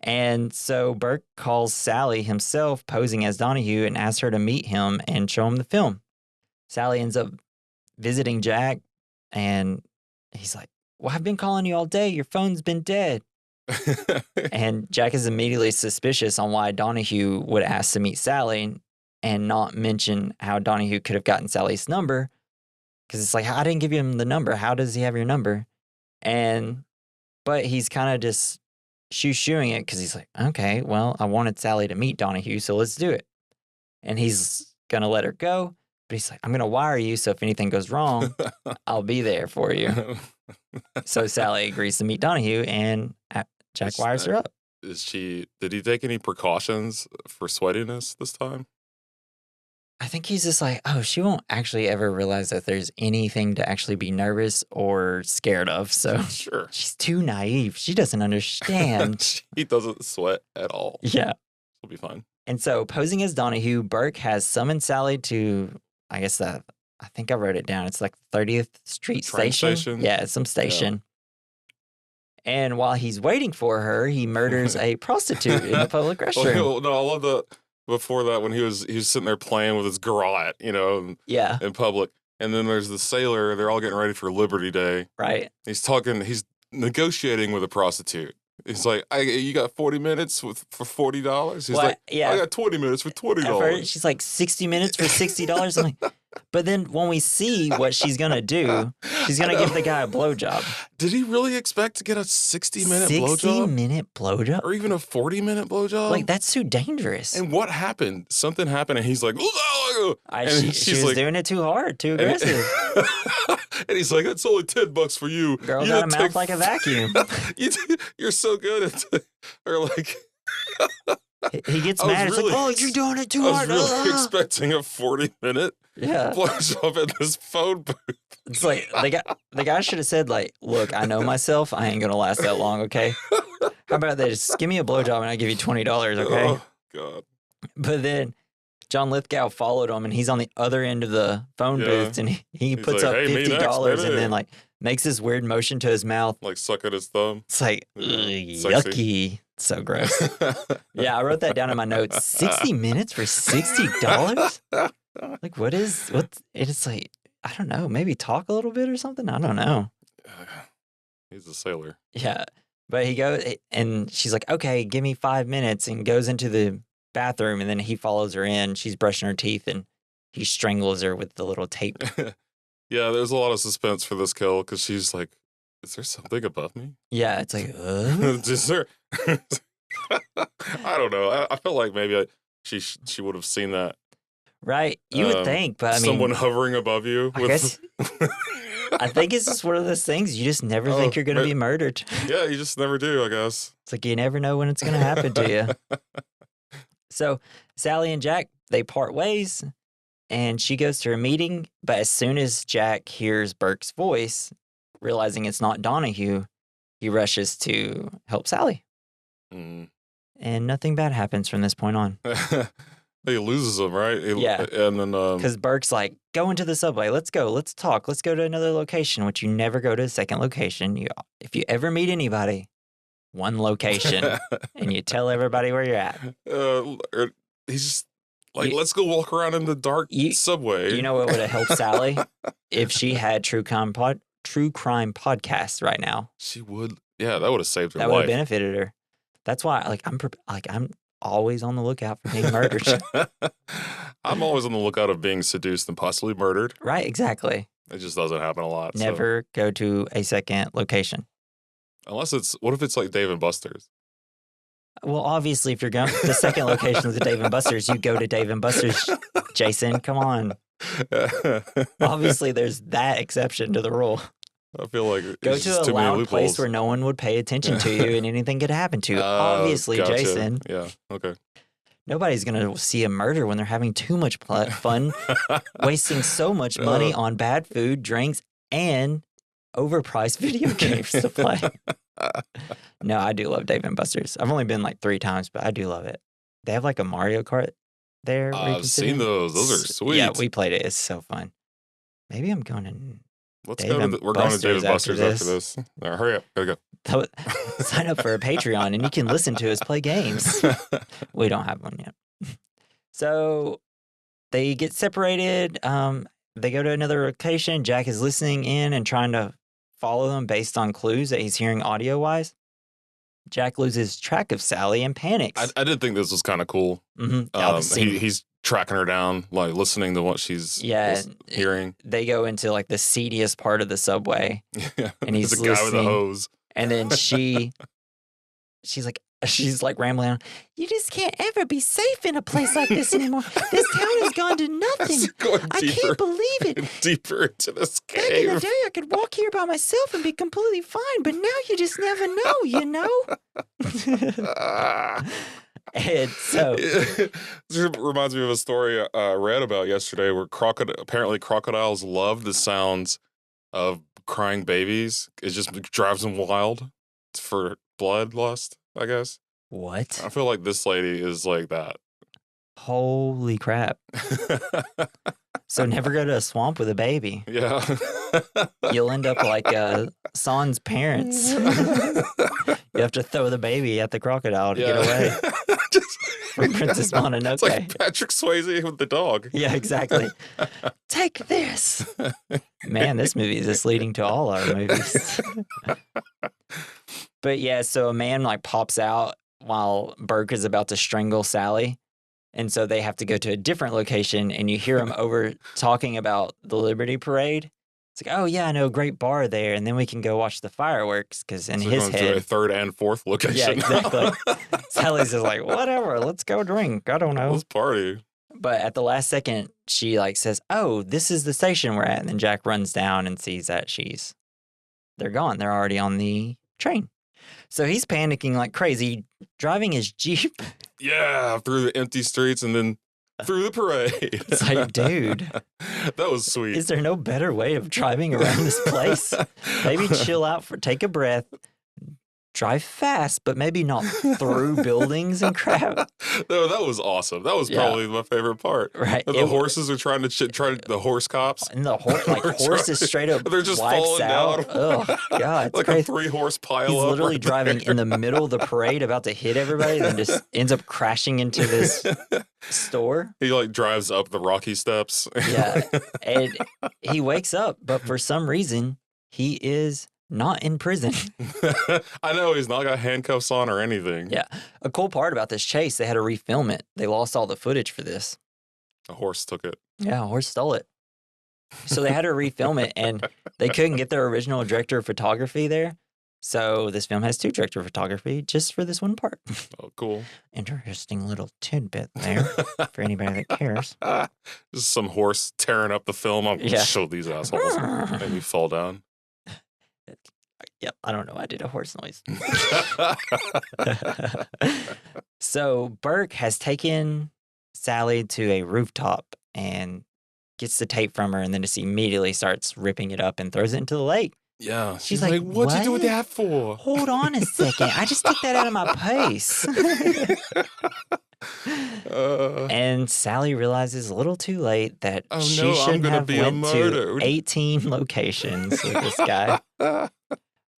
And so Burke calls Sally himself, posing as Donahue, and asks her to meet him and show him the film. Sally ends up visiting Jack, and he's like, well, I've been calling you all day. Your phone's been dead. And Jack is immediately suspicious on why Donahue would ask to meet Sally and not mention how Donahue could have gotten Sally's number. Because it's like, I didn't give him the number. How does he have your number? But he's kind of just shoo-shooing it because he's like, okay, well, I wanted Sally to meet Donahue, so let's do it. And he's going to let her go. But he's like, I'm going to wire you, so if anything goes wrong, I'll be there for you. So Sally agrees to meet Donahue, and Jack wires her up. Did he take any precautions for sweatiness this time? I think he's just like, oh, she won't actually ever realize that there's anything to actually be nervous or scared of. So sure. She's too naive. She doesn't understand. He doesn't sweat at all. Yeah. She'll be fine. And so posing as Donahue, Burke has summoned Sally to, I guess I think I wrote it down. It's like 30th Street station. Yeah, it's some station. Yeah. And while he's waiting for her, he murders a prostitute in a public restroom. No, I love that. Before that, when he was sitting there playing with his garrote, in public. And then there's the sailor. They're all getting ready for Liberty Day. Right. He's negotiating with a prostitute. He's like, you got 40 minutes for $40? He's like, I got 20 minutes for $20. She's like, 60 minutes for $60? I'm like, but then when we see what she's going to do, she's going to give the guy a blowjob. Did he really expect to get a 60-minute blowjob? 60-minute blowjob? Or even a 40-minute blowjob? Like, that's too dangerous. And what happened? Something happened, and he's like, she was like, doing it too hard, too aggressive. And he's like, that's only $10 for you. Girl got a mouth like a vacuum. You're so good at it. Or like... He gets mad. It's like, oh, you're doing it too hard. I was really expecting a 40-minute blowjob in this phone booth. It's like, the guy should have said, like, look, I know myself. I ain't going to last that long, okay? How about this? Give me a blowjob and I give you $20, okay? Oh, God. But then John Lithgow followed him, and he's on the other end of the phone booth, and he puts up $50 and then, like, makes this weird motion to his mouth. Like sucking his thumb. It's like, yucky. So gross. Yeah, I wrote that down in my notes. 60 minutes for $60? Like, it's like, I don't know, maybe talk a little bit or something? I don't know. He's a sailor. Yeah. But he goes, and she's like, okay, give me 5 minutes, and goes into the bathroom, and then he follows her in. She's brushing her teeth, and he strangles her with the little tape. Yeah, there's a lot of suspense for this kill, because she's like, is there something above me? Yeah, it's like, is there... I don't know. I felt like maybe she would have seen that. Right. You would think, but I mean... Someone hovering above you. I guess... I think it's just one of those things. You just never think you're going to be murdered. Yeah, you just never do, I guess. It's like you never know when it's going to happen to you. So Sally and Jack, they part ways, and she goes to her meeting. But as soon as Jack hears Burke's voice, realizing it's not Donahue, he rushes to help Sally. And nothing bad happens from this point on. He loses them, right? Yeah. And then Because Burke's like, go into the subway. Let's go. Let's talk. Let's go to another location, which you never go to a second location. If you ever meet anybody, one location, and you tell everybody where you're at. He's just like, let's go walk around in the dark subway. You know what would have helped Sally? If she had true crime podcasts right now. She would. Yeah, that would have saved her life. That would have benefited her. That's why, I'm always on the lookout for being murdered. I'm always on the lookout of being seduced and possibly murdered. Right, exactly. It just doesn't happen a lot. Never go to a second location. Unless what if it's like Dave and Buster's? Well, obviously, if you're going the second location is Dave and Buster's, you go to Dave and Buster's, Jason. Come on. Obviously, there's that exception to the rule. I feel like go to a loud place where no one would pay attention to you and anything could happen to you. Obviously, gotcha. Jason. Yeah, okay. Nobody's going to see a murder when they're having too much fun, wasting so much money on bad food, drinks, and overpriced video games to play. No, I do love Dave and Buster's. I've only been like 3 times, but I do love it. They have like a Mario Kart there. I've seen those. Those are sweet. Yeah, we played it. It's so fun. Maybe I'm going to... We're going to Dave and Buster's after this. Right, hurry up. Gotta go. Sign up for a Patreon and you can listen to us play games. We don't have one yet. So they get separated. They go to another location. Jack is listening in and trying to follow them based on clues that he's hearing audio-wise. Jack loses track of Sally and panics. I did think this was kind of cool. Mm-hmm. He's tracking her down, like listening to what she's hearing. They go into like the seediest part of the subway. Yeah, and he's a guy with a hose. And then she's like rambling on, you just can't ever be safe in a place like this anymore. This town has gone to nothing. I can't believe it. Deeper into this cave. Back in the day, I could walk here by myself and be completely fine, but now you just never know, you know? And so this reminds me of a story I read about yesterday where apparently crocodiles love the sounds of crying babies. It just drives them wild for bloodlust, I guess. What? I feel like this lady is like that. Holy crap. So never go to a swamp with a baby. Yeah. You'll end up like Son's parents. You have to throw the baby at the crocodile to get away. From Princess Mononoke. It's like Patrick Swayze with the dog. Yeah, exactly. Take this. Man, this movie is just leading to all our movies. But yeah, so a man like pops out while Burke is about to strangle Sally. And so they have to go to a different location, and you hear him over talking about the Liberty Parade. It's like, oh, yeah, I know, great bar there, and then we can go watch the fireworks, because in his head... to a third and fourth location. Yeah, exactly. Sally's just like, whatever, let's go drink. I don't know. Let's party. But at the last second, she like says, oh, this is the station we're at. And then Jack runs down and sees that they're gone. They're already on the train. So he's panicking like crazy, driving his Jeep. Yeah, through the empty streets and then through the parade. It's like, dude. That was sweet. Is there no better way of driving around this place? Maybe chill out, take a breath, drive fast, but maybe not through buildings and crap. No, that was awesome. That was probably my favorite part. Right. The horses are trying the horse cops. And the horse is straight up they're just wipes falling out. down. Oh, God. It's like crazy. a 3-horse pile He's up. literally driving in the middle of the parade about to hit everybody, then just ends up crashing into this store. He like drives up the rocky steps. Yeah. And he wakes up, but for some reason, he is not in prison. I know, he's not got handcuffs on or anything. Yeah. A cool part about this chase, they had to refilm it. They lost all the footage for this. A horse took it. Yeah, a horse stole it. So they had to refilm it, and they couldn't get their original director of photography there. So this film has 2 director of photography just for this one part. Oh, cool. Interesting little tidbit there for anybody that cares. Just some horse tearing up the film. I'm going to show these assholes. Maybe fall down. Yep, I don't know. I did a horse noise. So Burke has taken Sally to a rooftop and gets the tape from her, and then just immediately starts ripping it up and throws it into the lake. Yeah. She's like, what'd you do with that for? Hold on a second. I just took that out of my face. And Sally realizes a little too late that Oh she no, I'm shouldn't gonna have be went to murdered. 18 locations with this guy.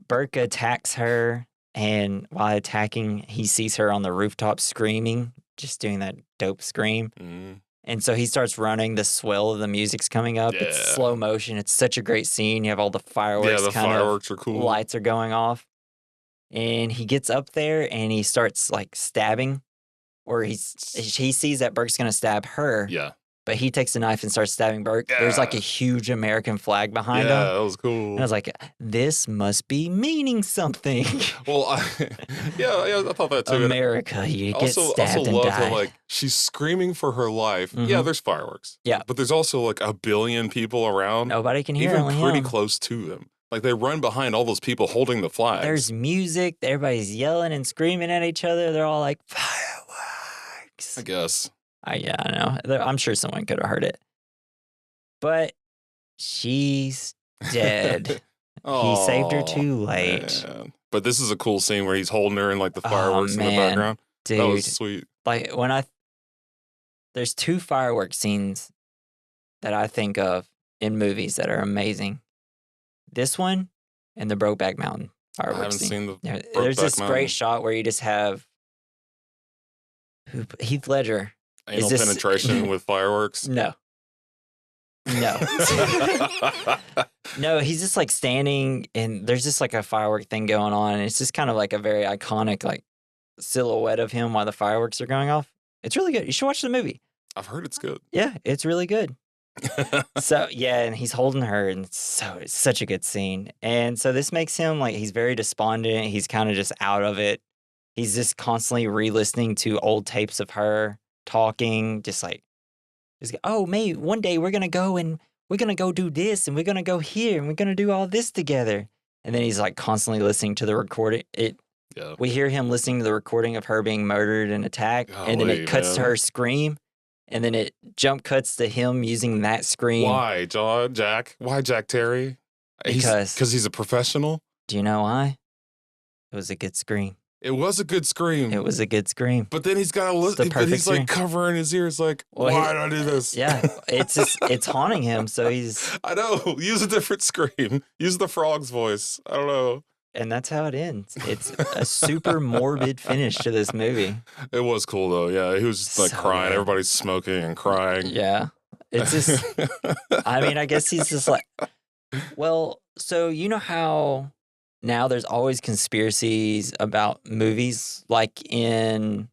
Burke attacks her, and while attacking, he sees her on the rooftop screaming, just doing that dope scream. Mm, And so he starts running. The swell of the music's coming up. It's Yeah. slow motion. It's such a great scene. You have all the fireworks, the kind fireworks are of cool. lights are going off. And he gets up there and he starts like stabbing, or he sees that Burke's gonna stab her. Yeah. But he takes a knife and starts stabbing Burke. There's like a Yeah. huge American flag behind Yeah, him. that was cool. And I was like, this must be meaning something. Well, I thought that too. And America, you get also stabbed and love die. that, like, she's screaming for her life. Yeah, Mhm. there's fireworks. Yeah. But there's also like a billion people around, Nobody can hear even only pretty him. close to them. Like, they run behind all those people holding the flags. There's music. Everybody's yelling and screaming at each other. They're all like, fireworks. I guess. Yeah, I know. I'm sure someone could have heard it. But she's dead. He saved her too late. Man. But this is a cool scene where he's holding her and like the fireworks in the man. background. Dude. That was sweet. Like there's two fireworks scenes that I think of in movies that are amazing. This one and the Brokeback Mountain I fireworks haven't scene. seen the There's Brokeback this Mountain. great shot where you just have Heath Ledger. Anal penetration with fireworks. No. No, he's just like standing and there's just like a firework thing going on. And it's just kind of like a very iconic like silhouette of him while the fireworks are going off. It's really good. You should watch the movie. I've heard it's good. Yeah, it's really good. So yeah, and he's holding her, and it's such a good scene. And so this makes him like he's very despondent. He's kind of just out of it. He's just constantly re-listening to old tapes of her talking, just oh, May, one day we're gonna go and we're gonna go do this, and we're gonna go here, and we're gonna do all this together. And then he's like constantly listening to the recording. Yeah. We hear him listening to the recording of her being murdered and attacked, and then Golly, it cuts to man. her scream. And then it jump cuts to him using that scream. Why, Jack? Why Jack Terry? Because he's a professional. Do you know why? It was a good scream. It was a good scream. It was a good scream. But then he's got to listen. But he's like covering his ears, like, Well, why did I do this? Yeah, it's haunting him. So he's. I know. Use a different scream. Use the frog's voice. I don't know. And that's how it ends. It's a super morbid finish to this movie. It was cool though. Yeah, he was just like So crying. good. Everybody's smoking and crying. Yeah, it's just. I mean, I guess he's just like. Well, so you know how now there's always conspiracies about movies, like in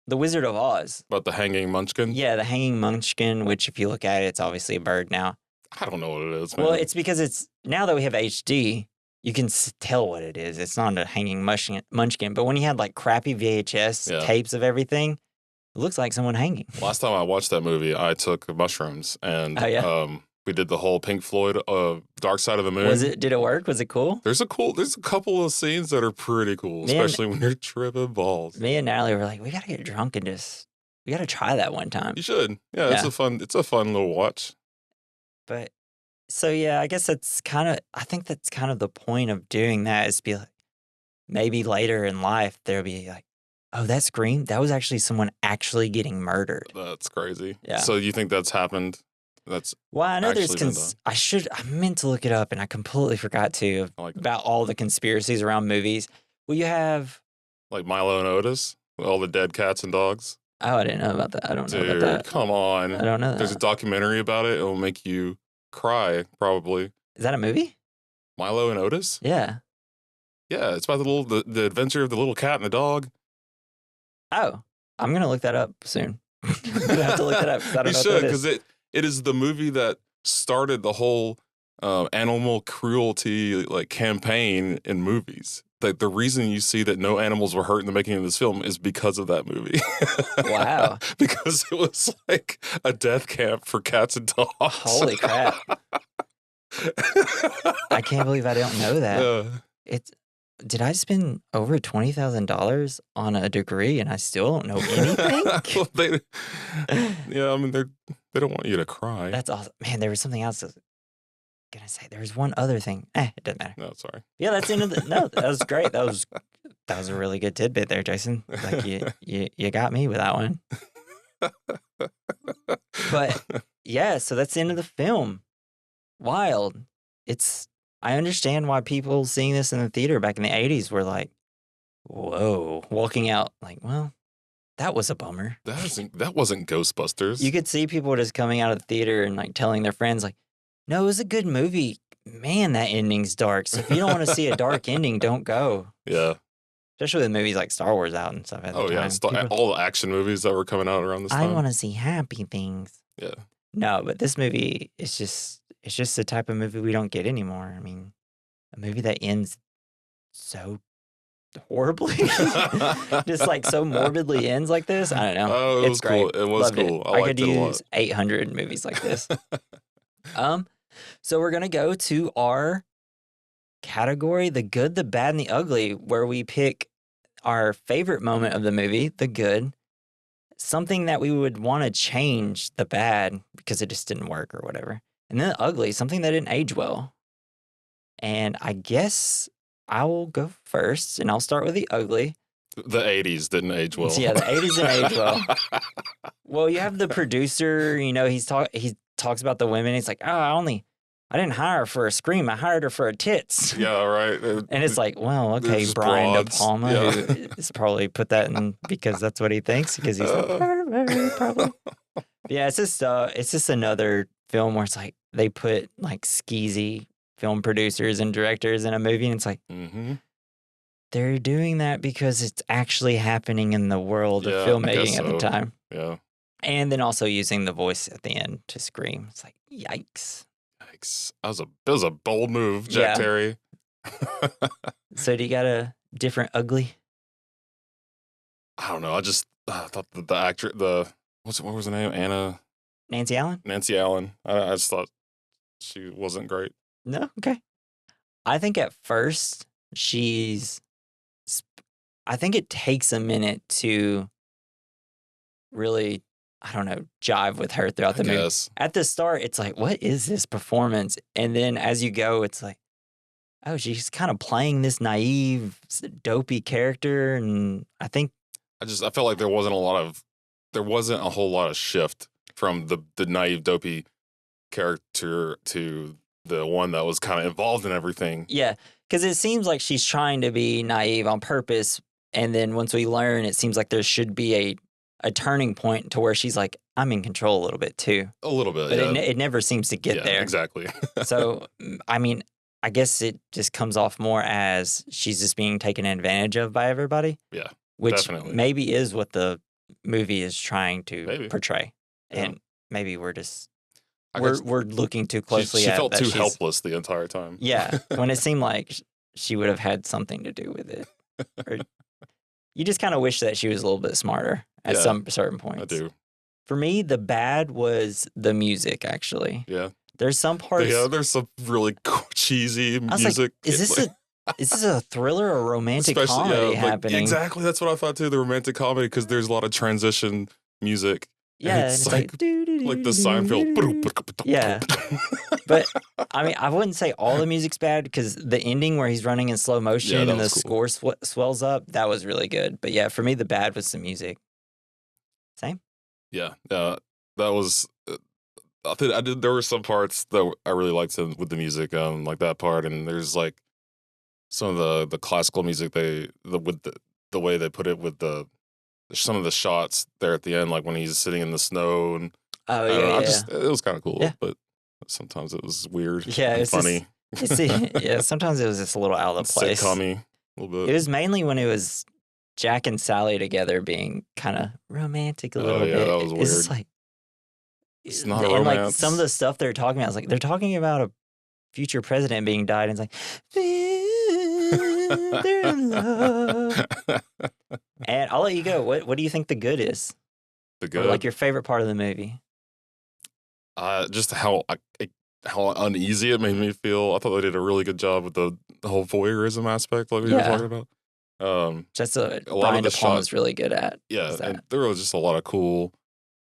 The Wizard of Oz. About the hanging munchkin. Yeah, the hanging munchkin, which if you look at it, it's obviously a bird now. I don't know what it is, man. Well, it's because it's now that we have HD, you can tell what it is. It's not a hanging munchkin, but when you had like crappy VHS tapes of everything, it looks like someone hanging. Last time I watched that movie, I took mushrooms and Oh, we did the whole Pink Floyd Dark Side of the Moon. Did it work? Was it cool? There's a couple of scenes that are pretty cool, especially when you're tripping balls. Me and Natalie were like, we gotta get drunk and we gotta try that one time. You should. Yeah, it's a fun little watch. But so yeah, I guess I think that's kind of the point of doing that is be like, maybe later in life there'll be like, oh, that scream, that was actually someone actually getting murdered. That's crazy. Yeah. So you think that's happened? Well, I know there's actually been I meant to look it up and I completely forgot to about all the conspiracies around movies. Well, you have like Milo and Otis, with all the dead cats and dogs. Oh, I didn't know about that. I don't know about Dude, that. come on. I don't know that. There's a documentary about it. It'll make you cry, probably. Is that a movie? Milo and Otis? Yeah. Yeah, it's about the adventure of the little cat and the dog. Oh, I'm gonna look that up soon. I'm gonna have to look that up. 'Cause I don't You know should, what that because is. it is the movie that started the whole animal cruelty like campaign in movies. Like the reason you see that no animals were hurt in the making of this film is because of that movie. Wow. Because it was like a death camp for cats and dogs. Holy crap! I can't believe I don't know that. Did I spend over $20,000 on a degree and I still don't know anything? Well, I mean, they don't want you to cry. That's awesome, man. There was something else I was gonna say. There was one other thing. It doesn't matter. No, sorry. Yeah, that's the end of the. No, that was great. That was That was a really good tidbit there, Jason. Like you got me with that one. But yeah, so that's the end of the film. Wild. I understand why people seeing this in the theater back in the 80s were like, whoa, walking out like, well, that was a bummer. That wasn't Ghostbusters. You could see people just coming out of the theater and like telling their friends like, no, it was a good movie. Man, that ending's dark. So if you don't want to see a dark ending, don't go. Yeah. Especially with movies like Star Wars out and stuff at the time. Yeah, all the action movies that were coming out around this time. I want to see happy things. Yeah. No, but this movie is just the type of movie we don't get anymore. I mean, a movie that ends so horribly, just like so morbidly ends like this. I don't know. Oh, it was great. Cool. It was Loved cool. It. I could liked it a lot. use 800 movies like this. So we're gonna go to our category, the good, the bad, and the ugly, where we pick our favorite moment of the movie, the good, something that we would want to change, the bad, because it just didn't work or whatever, and then the ugly, something that didn't age well. And I guess I will go first, and I'll start with the ugly. The 80s didn't age well. Yeah, the 80s didn't age well. Well, you have the producer, he talks about the women. He's like, I didn't hire her for a scream. I hired her for her tits. Yeah, right. And it's like, well, okay, Brian DePalma, who has probably put that in because that's what he thinks, because he's like, probably. Yeah, it's just another film where it's like they put like skeezy film producers and directors in a movie, and it's like, they're doing that because it's actually happening in the world of filmmaking at the time. Yeah. And then also using the voice at the end to scream. It's like, yikes. That was a bold move, Jack Terry. So do you got a different ugly? I don't know. I just thought the actor, what was her name? Nancy Allen? Nancy Allen. I just thought she wasn't great. No? Okay. I think at first I think it takes a minute to really, I don't know, jive with her throughout the movie. At the start, it's like, what is this performance? And then as you go, it's like, oh, she's kind of playing this naive, dopey character. And I think I felt like there wasn't a whole lot of shift from the naive, dopey character to the one that was kind of involved in everything. Yeah, because it seems like she's trying to be naive on purpose. And then once we learn, it seems like there should be a turning point to where she's like, I'm in control a little bit too. A little bit, but it never seems to get there. Exactly. So, I mean, I guess it just comes off more as she's just being taken advantage of by everybody. Yeah, which definitely. Maybe is what the movie is trying to portray. Yeah. And maybe we're just, we're looking too closely she at felt that. Too helpless the entire time. Yeah, when it seemed like she would have had something to do with it. Or, you just kind of wish that she was a little bit smarter at some certain points. I do. For me, the bad was the music, actually. Yeah. There's some parts. Yeah, there's some really cheesy music. Like, is this a thriller or romantic comedy happening? Exactly, that's what I thought too. The romantic comedy, because there's a lot of transition music. Yeah, it's like the Seinfeld. Yeah, but I mean, I wouldn't say all the music's bad, because the ending where he's running in slow motion and the score swells up, that was really good. But yeah, for me, the bad was the music. Same. Yeah, that was. There were some parts that I really liked with the music, like that part, and there's like some of the classical music with the way they put it with some of the shots there at the end, like when he's sitting in the snow, and it was kind of cool, but sometimes it was weird. Yeah, it's funny. Sometimes it was just a little out of place. Sitcom-y, a little bit. It was mainly when it was Jack and Sally together being kind of romantic a little bit. That was weird. It's just like, it's not a romance. Like some of the stuff they're talking about, it's like they're talking about a future president being died, and it's like, they're in love. And I'll let you go. What do you think the good is? The good, or like your favorite part of the movie? Just how uneasy it made me feel. I thought they did a really good job with the whole voyeurism aspect, like we were talking about. Just Brian DePalma is really good at. Yeah, and there was just a lot of cool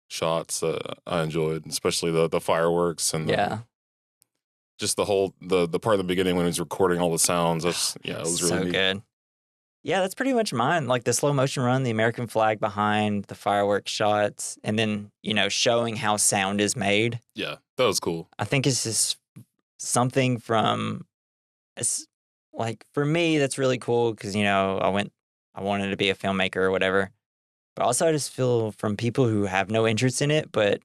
shots that I enjoyed, especially the fireworks and just the whole the part in the beginning when he was recording all the sounds. It was really neat. Good. Yeah, that's pretty much mine. Like the slow motion run, the American flag behind, the fireworks shots, and then, showing how sound is made. Yeah, that was cool. I think it's just something from, like, for me, that's really cool because, I wanted to be a filmmaker or whatever. But also, I just feel from people who have no interest in it, but,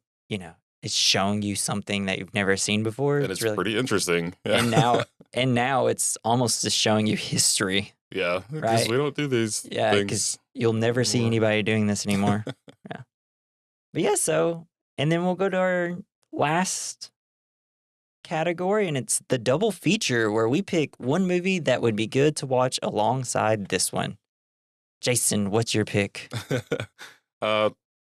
it's showing you something that you've never seen before. And it's really pretty interesting. Yeah. And now it's almost just showing you history. Yeah, because right? we don't do these Yeah, things. because you'll never see anymore. anybody doing this anymore. Yeah. But yeah, and then we'll go to our last category, and it's the double feature where we pick one movie that would be good to watch alongside this one. Jason, what's your pick?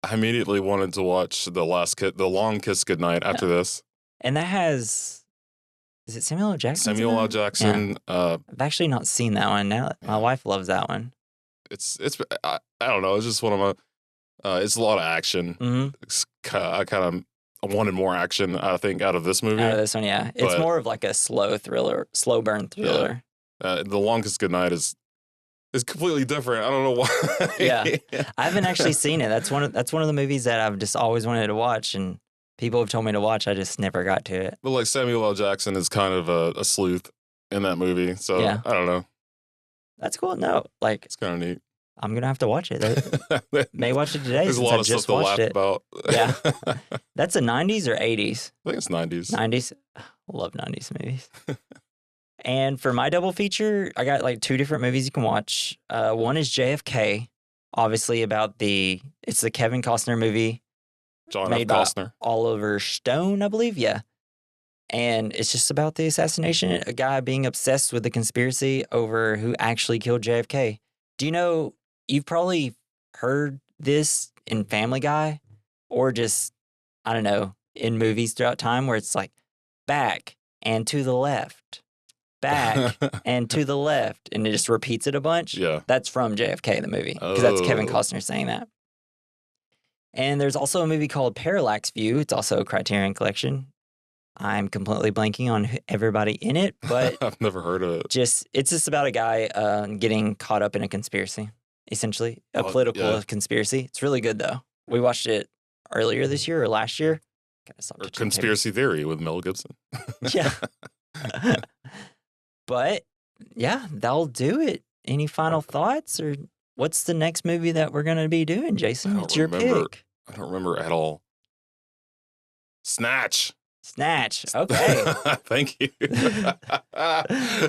I immediately wanted to watch The Long Kiss Goodnight after this. And that has, is it Samuel L. Jackson? Samuel L. Jackson. Yeah. I've actually not seen that one. Now my wife loves that one. It's I don't know. It's just one of my. It's a lot of action. Mm-hmm. I wanted more action. I think out of this movie. Out of this one, yeah. It's more of like a slow burn thriller. Yeah. The Long Kiss Goodnight is completely different. I don't know why. Yeah, I haven't actually seen it. That's one of the movies that I've just always wanted to watch, and people have told me to watch. I just never got to it. But like Samuel L. Jackson is kind of a sleuth in that movie, so Yeah. I don't know. That's cool. No, like It's kind of neat. I'm gonna have to watch it. May watch it today. There's a since lot I of just stuff to watched laugh it. about. Yeah. That's the 90s or 80s? I think it's 90s. 90s. Love 90s movies. And for my double feature, I got like two different movies you can watch. One is JFK, obviously it's the Kevin Costner movie. John F. made Costner. by Oliver Stone, I believe. Yeah. And it's just about the assassination, a guy being obsessed with the conspiracy over who actually killed JFK. Do you know, you've probably heard this in Family Guy or just, I don't know, in movies throughout time where it's like back and to the left, back and to the left, and it just repeats it a bunch. Yeah. That's from JFK, the movie, because that's Kevin Oh. Costner saying that. And there's also a movie called Parallax View. It's also a Criterion Collection. I'm completely blanking on everybody in it, but I've never heard of it. it's just about a guy getting caught up in a conspiracy, essentially, a political conspiracy. It's really good, though. We watched it earlier this year or last year. Or Conspiracy Theory with Mel Gibson. Yeah. But, yeah, that'll do it. Any final thoughts? Or what's the next movie that we're going to be doing, Jason? It's your pick. I don't remember at all. Snatch. Snatch. Okay. Thank you.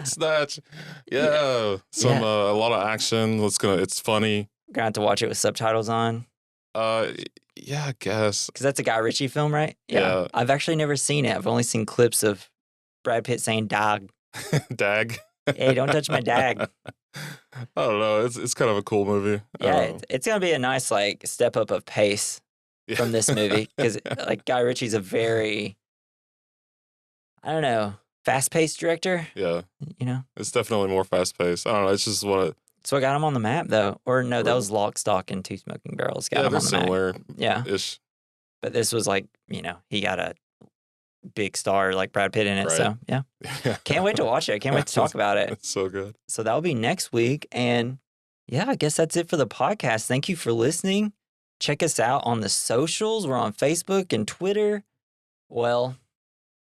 Snatch. Yeah. A lot of action. It's funny. Gonna have to watch it with subtitles on. Yeah, I guess. Because that's a Guy Ritchie film, right? Yeah. I've actually never seen it. I've only seen clips of Brad Pitt saying "dog." Dag. Hey, don't touch my dag. I don't know. It's kind of a cool movie. Yeah, it's gonna be a nice like step up of pace from this movie because like Guy Ritchie's a very, I don't know, fast paced director. Yeah. You know, it's definitely more fast paced. I don't know. It's just what. So I got him on the map though, or no, that was Lock, Stock, and Two Smoking Barrels. Got him on the similar. map. Yeah. Ish. But this was like, he got a big star like Brad Pitt in it. Right. So yeah. Can't wait to watch it. Can't wait to talk about it. It's so good. So that'll be next week. And yeah, I guess that's it for the podcast. Thank you for listening. Check us out on the socials. We're on Facebook and Twitter. Well,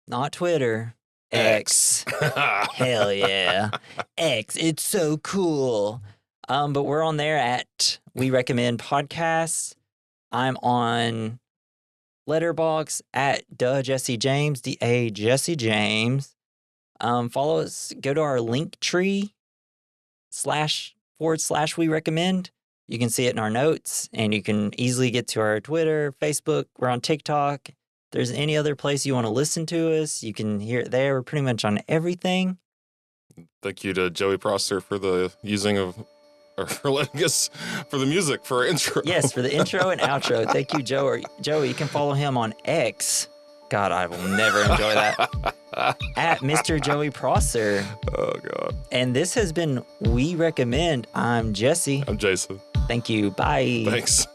not Twitter. X. Hell yeah. X. It's so cool. But we're on there at We Recommend Podcasts. I'm on Letterboxd at Jesse James, DA Jesse James. Follow us. Go to our link tree // we recommend. You can see it in our notes, and you can easily get to our Twitter, Facebook. We're on TikTok. If there's any other place you want to listen to us, you can hear it there. We're pretty much on everything. Thank you to Joey Proster for the using of, or for letting us, for the music, for our intro. Yes, for the intro and outro. Thank you, Joey. Joey, you can follow him on X. God, I will never enjoy that. At Mr. Joey Prosser. Oh, God. And this has been We Recommend. I'm Jesse. I'm Jason. Thank you. Bye. Thanks.